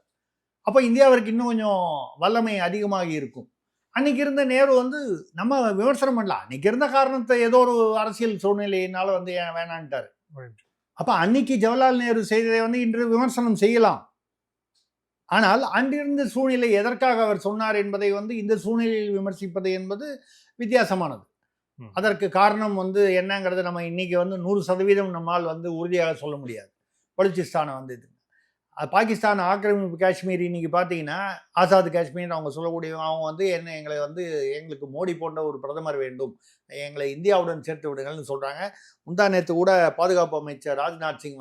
அப்போ இந்தியாவிற்கு இன்னும் கொஞ்சம் வல்லமை அதிகமாகி இருக்கும். அன்னைக்கு இருந்த நேரு நம்ம விமர்சனம் பண்ணலாம், அன்னைக்கு இருந்த காரணத்தை ஏதோ ஒரு அரசியல் சூழ்நிலையினால ஏன் வேணான்ட்டாரு. அப்போ அன்னைக்கு ஜவஹர்லால் நேரு செய்ததை இன்று விமர்சனம் செய்யலாம். ஆனால் அன்றிருந்த சூழ்நிலை எதற்காக அவர் சொன்னார் என்பதை இந்த சூழ்நிலையில் விமர்சிப்பது என்பது வித்தியாசமானது. அதற்கு காரணம் என்னங்கிறது நம்ம இன்னைக்கு 100% நம்மால் உறுதியாக சொல்ல முடியாது. பலுச்சிஸ்தானை பாகிஸ்தான் ஆக்கிரமிப்பு காஷ்மீர் இன்னைக்கு பார்த்தீங்கன்னா ஆசாத் காஷ்மீர் அவங்க சொல்லக்கூடிய, அவங்க எங்களை எங்களுக்கு மோடி போன்ற ஒரு பிரதமர் வேண்டும், எங்களை இந்தியாவுடன் சேர்த்து விடுங்கள்னு சொல்கிறாங்க. முந்தா நேற்று கூட பாதுகாப்பு அமைச்சர் ராஜ்நாத் சிங்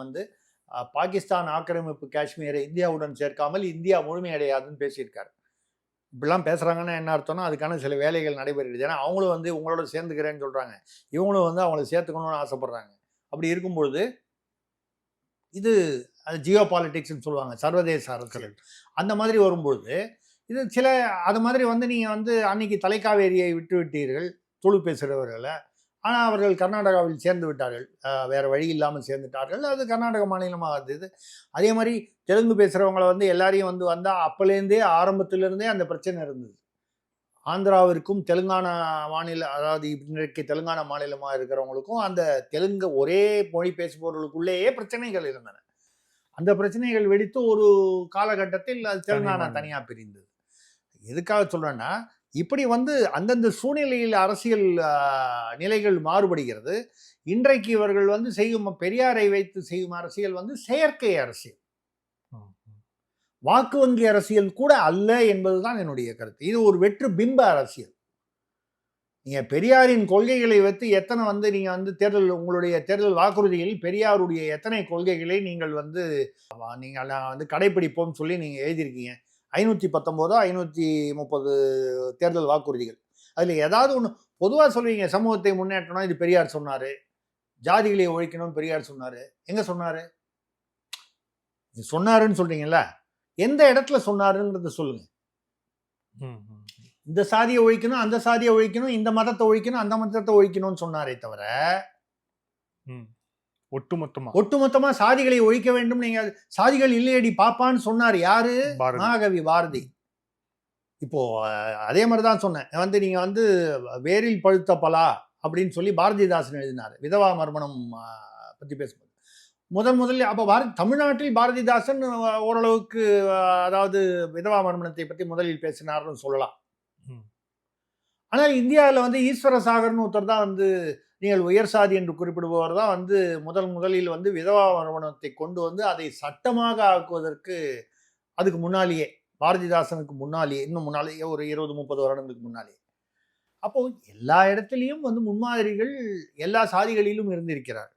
பாகிஸ்தான் ஆக்கிரமிப்பு காஷ்மீரை இந்தியாவுடன் சேர்க்காமல் இந்தியா முழுமையடையாதுன்னு பேசியிருக்காரு. இப்படிலாம் பேசுகிறாங்கன்னா என்ன அர்த்தம்னா, அதுக்கான சில வேலைகள் நடைபெறுகிறது. ஏன்னா அவங்களும் உங்களோட சேர்ந்துக்கிறேன்னு சொல்கிறாங்க, இவங்களும் அவங்கள சேர்த்துக்கணும்னு ஆசைப்படுறாங்க. அப்படி இருக்கும்பொழுது இது ஜியோ பாலிட்டிக்ஸ்ன்னு சொல்லுவாங்க, சர்வதேச அரசியல். அந்த மாதிரி வரும்பொழுது இது சில அது மாதிரி நீங்கள் அன்னைக்கு தலைக்காவேரியை விட்டு விட்டீர்கள் துளு பேசுகிறவர்களை. ஆனால் அவர்கள் கர்நாடகாவில் சேர்ந்து விட்டார்கள், வேறு வழி இல்லாமல் சேர்ந்துட்டார்கள், அது கர்நாடக மாநிலமாக இருந்தது. அதே மாதிரி தெலுங்கு பேசுகிறவங்களை எல்லாரையும் வந்தால் அப்போலேருந்தே ஆரம்பத்திலேருந்தே அந்த பிரச்சனை இருந்தது. ஆந்திராவிற்கும் தெலுங்கானா மாநில, அதாவது இன்றைக்கு தெலுங்கானா மாநிலமாக இருக்கிறவங்களுக்கும் அந்த தெலுங்கு ஒரே மொழி பேசுபவர்களுக்குள்ளேயே பிரச்சனைகள் இருந்தன. அந்த பிரச்சனைகள் வெடித்து ஒரு காலகட்டத்தில் அது தெலுங்கானா தனியாக பிரிந்தது. எதுக்காக சொல்கிறேன்னா, இப்படி அந்தந்த சூழ்நிலையில் அரசியல் நிலைகள் மாறுபடுகிறது. இன்றைக்கு இவர்கள் செய்யும் பெரியாரை வைத்து செய்யும் அரசியல் செயற்கை அரசியல். வாக்கு வங்கி அரசியல் கூட அல்ல என்பதுதான் என்னுடைய கருத்து. இது ஒரு வெற்று பிம்ப அரசியல். நீங்க பெரியாரின் கொள்கைகளை வைத்து எத்தனை வந்து நீங்க வந்து உங்களுடைய தேர்தல் வாக்குறுதிகளில் பெரியாருடைய எத்தனை கொள்கைகளை நீங்கள் வந்து கடைபிடிப்போம் சொல்லி நீங்க எழுதியிருக்கீங்க. 519 530 தேர்தல் வாக்குறுதிகள். அதுல ஏதாவது ஒண்ணு பொதுவா சொல்லுவீங்க. சமூகத்தை முன்னேற்றணும், இது பெரியார் சொன்னாரு. ஜாதிகளை ஒழிக்கணும் பெரியார் சொன்னாரு. எங்க சொன்னாரு? சொன்னாருன்னு சொல்றீங்கல்ல, எந்த இடத்துல சொன்னாருன்றத சொல்லுங்க. இந்த சாதியை ஒழிக்கணும், அந்த சாதியை ஒழிக்கணும், இந்த மதத்தை ஒழிக்கணும், அந்த மதத்தை ஒழிக்கணும்னு சொன்னாரே தவிர ஒட்டுமொத்தமா சாதிகளை ஒழிக்க வேண்டும், நீங்க சாதிகள் இல்லையடி பாப்பான்னு சொன்னார் யாரு? மகாகவி பாரதி. இப்போ அதே மாதிரிதான் சொன்னேன். வந்து நீங்க வந்து வேரில் பழுத்த பலா அப்படின்னு சொல்லி பாரதிதாசன் எழுதினார் விதவா மறுமணம் பத்தி பேசும்போது. முதல்ல அப்ப தமிழ்நாட்டில் பாரதிதாசன் ஓரளவுக்கு அதாவது விதவா மறுமணத்தை பற்றி முதலில் பேசினார்னு சொல்லலாம். ஆனால் இந்தியாவில் வந்து ஈஸ்வர சாகர்னு ஒருத்தர் தான் வந்து நீங்கள் உயர் சாதி என்று குறிப்பிடுபவர் தான் வந்து முதலில் வந்து விதவா மறுமணத்தை கொண்டு வந்து அதை சட்டமாக ஆக்குவதற்கு அதுக்கு முன்னாலேயே, பாரதிதாசனுக்கு முன்னாலேயே, இன்னும் முன்னாலேயே ஒரு 20-30 வருடங்களுக்கு முன்னாலேயே. அப்போ எல்லா இடத்துலையும் வந்து முன்மாதிரிகள் எல்லா சாதிகளிலும் இருந்திருக்கிறார்.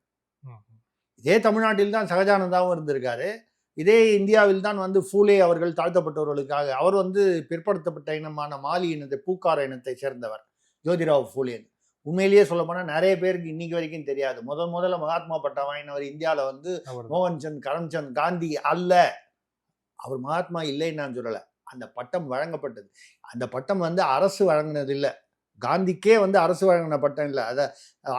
இதே தமிழ்நாட்டில் தான் சகஜானந்தாவும் இருந்திருக்காரு. இதே இந்தியாவில் தான் வந்து ஃபூலே அவர்கள் தாழ்த்தப்பட்டவர்களுக்காக, அவர் வந்து பிற்படுத்தப்பட்ட இனமான மாலி இனத்தை, பூக்கார இனத்தை சேர்ந்தவர் ஜோதிராவ் ஃபூலே. உண்மையிலேயே சொல்ல போனால் நிறைய பேருக்கு இன்னைக்கு வரைக்கும் தெரியாது. முதல்ல மகாத்மா பட்டம் வாங்கினவர் இந்தியாவில் வந்து மோகன்சந்த் கரம்சந்த் காந்தி அல்ல. அவர் மகாத்மா இல்லைன்னு நான் சொல்லலை. அந்த பட்டம் வழங்கப்பட்டது. அந்த பட்டம் வந்து அரசு வழங்கினது இல்லை. காந்திக்கே வந்து அரசு வழங்கின பட்டம் இல்லை. அதை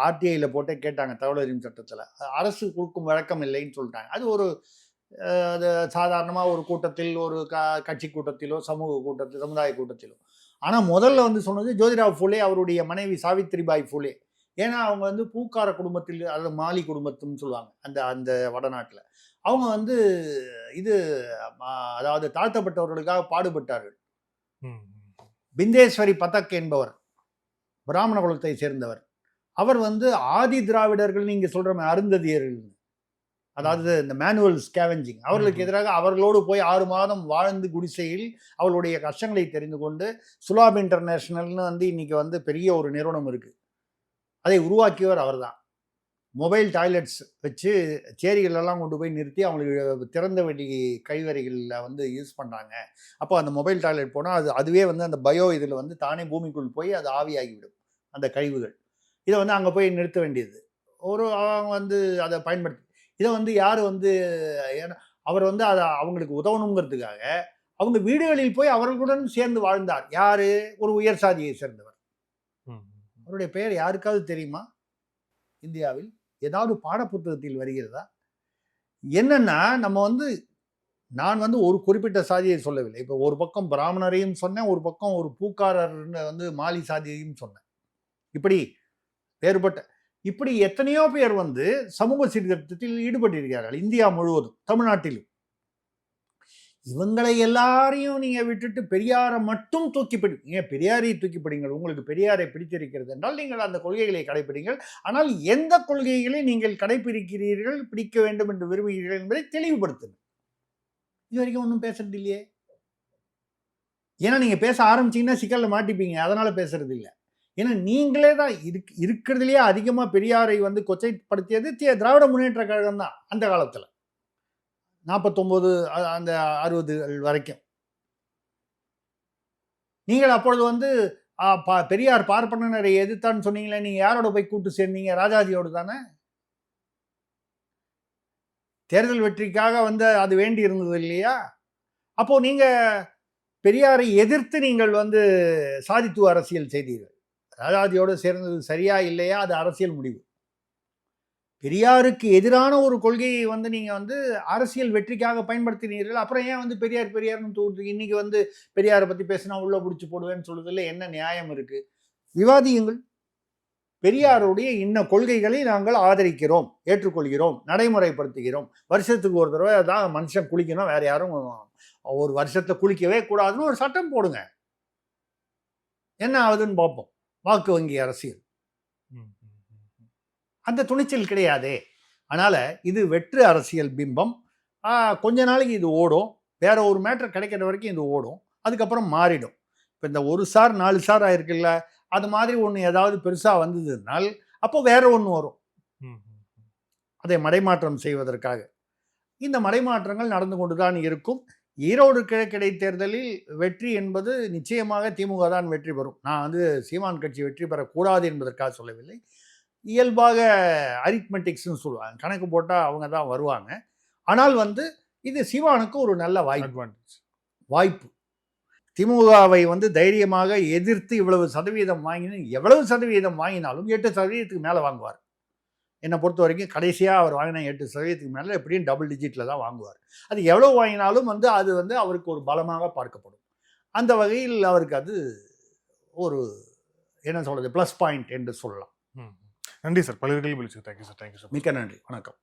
ஆர்டிஐயில் போட்டே கேட்டாங்க தகவல் சட்டத்தில். அரசு கொடுக்கும் வழக்கம் இல்லைன்னு சொல்லிட்டாங்க. அது ஒரு அது சாதாரணமாக ஒரு கூட்டத்தில், ஒரு கட்சி கூட்டத்திலோ, சமூக கூட்டத்தில், சமுதாய கூட்டத்திலோ. ஆனால் முதல்ல வந்து சொன்னது ஜோதிராவ் ஃபூலே, அவருடைய மனைவி சாவித்ரிபாய் ஃபூலே. ஏன்னா அவங்க வந்து பூக்கார குடும்பத்தில், அதாவது மாலி குடும்பத்துன்னு சொல்லுவாங்க அந்த வடநாட்டில். அவங்க வந்து இது அதாவது தாழ்த்தப்பட்டவர்களுக்காக பாடுபட்டார்கள். பிந்தேஸ்வரி பதக் என்பவர் பிராமண குலத்தை சேர்ந்தவர். அவர் வந்து ஆதி திராவிடர்கள், நீங்க சொல்ற அருந்ததியர்கள், அதாவது இந்த மேனுவல் ஸ்கேவெஞ்சிங், அவர்களுக்கு எதிராக அவர்களோடு போய் 6 மாதம் வாழ்ந்து குடிசையில் அவர்களுடைய கஷ்டங்களை தெரிந்து கொண்டு சுலாப் இன்டர்நேஷனல்னு வந்து இன்னைக்கு வந்து பெரிய ஒரு நிறுவனம் இருக்கு. அதை உருவாக்கியவர் அவர் தான். மொபைல் டாய்லெட்ஸ் வச்சு சேரிகளெல்லாம் கொண்டு போய் நிறுத்தி அவங்களுக்கு திறந்த வெளி கழிவறைகளில் வந்து யூஸ் பண்ணாங்க. அப்போ அந்த மொபைல் டாய்லெட் போனால் அதுவே வந்து அந்த பயோ இதில் வந்து தானே பூமிக்குள் போய் அது ஆவியாகிவிடும் அந்த கழிவுகள். இதை வந்து அங்கே போய் நிறுத்த வேண்டியது அவங்க வந்து அதை பயன்படுத்தி, இதை வந்து யார் வந்து அவர் வந்து அதை அவங்களுக்கு உதவணுங்கிறதுக்காக அவங்க வீடுகளில் போய் அவர்களுடன் சேர்ந்து வாழ்ந்தார். யாரு? ஒரு உயர் சாதியை சேர்ந்தவர். அவருடைய பெயர் யாருக்காவது தெரியுமா? இந்தியாவில் ஏதாவது பாடப்புத்தகத்தில் வருகிறதா? என்னன்னா நம்ம வந்து நான் வந்து ஒரு குறிப்பிட்ட சாதியை சொல்லவில்லை. இப்போ ஒரு பக்கம் பிராமணரையும் சொன்னேன், ஒரு பக்கம் ஒரு பூக்காரர்னு வந்து மாலி சாதியையும் சொன்னேன். இப்படி எத்தனையோ பேர் வந்து சமூக சீர்திருத்தத்தில் ஈடுபட்டிருக்கிறார்கள் இந்தியா முழுவதும், தமிழ்நாட்டிலும். இவங்களை எல்லாரையும் நீங்க விட்டுட்டு பெரியாரை மட்டும் தூக்கிப்பிடிங்க. பெரியாரை தூக்கிப்பிடிங்கள். உங்களுக்கு பெரியாரை பிடித்திருக்கிறது என்றால் நீங்கள் அந்த கொள்கைகளை கடைபிடிங்கள். ஆனால் எந்த கொள்கைகளை நீங்கள் கடைபிடிக்கிறீர்கள், பிடிக்க வேண்டும் என்று விரும்புகிறீர்கள் என்பதை தெளிவுபடுத்துங்கள். இது வரைக்கும் ஒன்றும் பேசுறது இல்லையே. ஏன்னா நீங்க பேச ஆரம்பிச்சீங்கன்னா சிக்கல்ல மாட்டிப்பீங்க. அதனால பேசுறது இல்லை. ஏன்னா நீங்களே தான் இருக்கிறதுலேயே அதிகமா பெரியாரை வந்து கொச்சைப்படுத்தியது திராவிட முன்னேற்ற கழகம் தான். அந்த காலத்துல 49 அந்த 60 வரைக்கும் நீங்கள் அப்பொழுது வந்து பெரியார் பார்ப்பனரை எதிர்த்தான்னு சொன்னீங்களே, நீங்க யாரோட போய் கூட்டு சேர்ந்தீங்க? ராஜாஜியோடு தானே. தேர்தல் வெற்றிக்காக வந்து அது வேண்டி இருந்தது இல்லையா? அப்போ நீங்க பெரியாரை எதிர்த்து நீங்கள் வந்து சாதித்துவ அரசியல் செய்தீர்கள். ராஜாஜியோடு சேர்ந்தது சரியா இல்லையா, அது அரசியல் முடிவு. பெரியாருக்கு எதிரான ஒரு கொள்கையை வந்து நீங்க வந்து அரசியல் வெற்றிக்காக பயன்படுத்தினீர்கள். அப்புறம் ஏன் வந்து பெரியார்னு தோன்று? இன்னைக்கு வந்து பெரியாரை பத்தி பேசினா உள்ள பிடிச்சி போடுவேன்னு சொல்றதுல என்ன நியாயம் இருக்கு? விவாதியுங்கள். பெரியாருடைய இன்ன கொள்கைகளை நாங்கள் ஆதரிக்கிறோம், ஏற்றுக்கொள்கிறோம், நடைமுறைப்படுத்துகிறோம். வருஷத்துக்கு ஒரு தடவை தான் மனுஷன் குளிக்கணும், வேற யாரும் ஒரு வருஷத்துல குளிக்கவே கூடாதுன்னு ஒரு சட்டம் போடுங்க. என்ன ஆகுதுன்னு பார்ப்போம். வாக்கு வங்கி அரசியல் அந்த துணிச்சல் கிடையாதே. அதனால இது வெற்று அரசியல் பிம்பம். கொஞ்ச நாளைக்கு இது ஓடும். வேற ஒரு மேட்டர் கிடைக்கிற வரைக்கும் இது ஓடும், அதுக்கப்புறம் மாறிடும். இப்போ இந்த 1 சார் 4 சார் ஆயிருக்குல்ல, அது மாதிரி ஒன்று ஏதாவது பெருசாக வந்ததுனால் அப்போ வேற ஒன்று வரும், அதை மடைமாற்றம் செய்வதற்காக. இந்த மடைமாற்றங்கள் நடந்து கொண்டு தான் இருக்கும். ஈரோடு கிழக்கு இடைத்தேர்தலில் வெற்றி என்பது நிச்சயமாக திமுக தான் வெற்றி பெறும். நான் வந்து சீமான் கட்சி வெற்றி பெறக்கூடாது என்பதற்காக சொல்லவில்லை. இயல்பாக அரித்மெட்டிக்ஸ்னு சொல்லுவாங்க, கணக்கு போட்டால் அவங்க தான் வருவாங்க. ஆனால் வந்து இது சீமானுக்கு ஒரு நல்ல வாய்ப்பு. திமுகவை வந்து தைரியமாக எதிர்த்து இவ்வளவு சதவீதம் எவ்வளவு சதவீதம் வாங்கினாலும் 8% மேலே வாங்குவார். என்னை பொறுத்த வரைக்கும் கடைசியாக அவர் வாங்கின 8% மேலே எப்படியும் டபுள் டிஜிட்டில் தான் வாங்குவார். அது எவ்வளோ வாங்கினாலும் வந்து அது வந்து அவருக்கு ஒரு பலமாக பார்க்கப்படும். அந்த வகையில் அவருக்கு அது ஒரு என்ன சொல்கிறது ப்ளஸ் பாயிண்ட் என்று சொல்லலாம். நன்றி சார், பல்வேறு கேள்வி. Thank you sir. மிக்க நன்றி, வணக்கம்.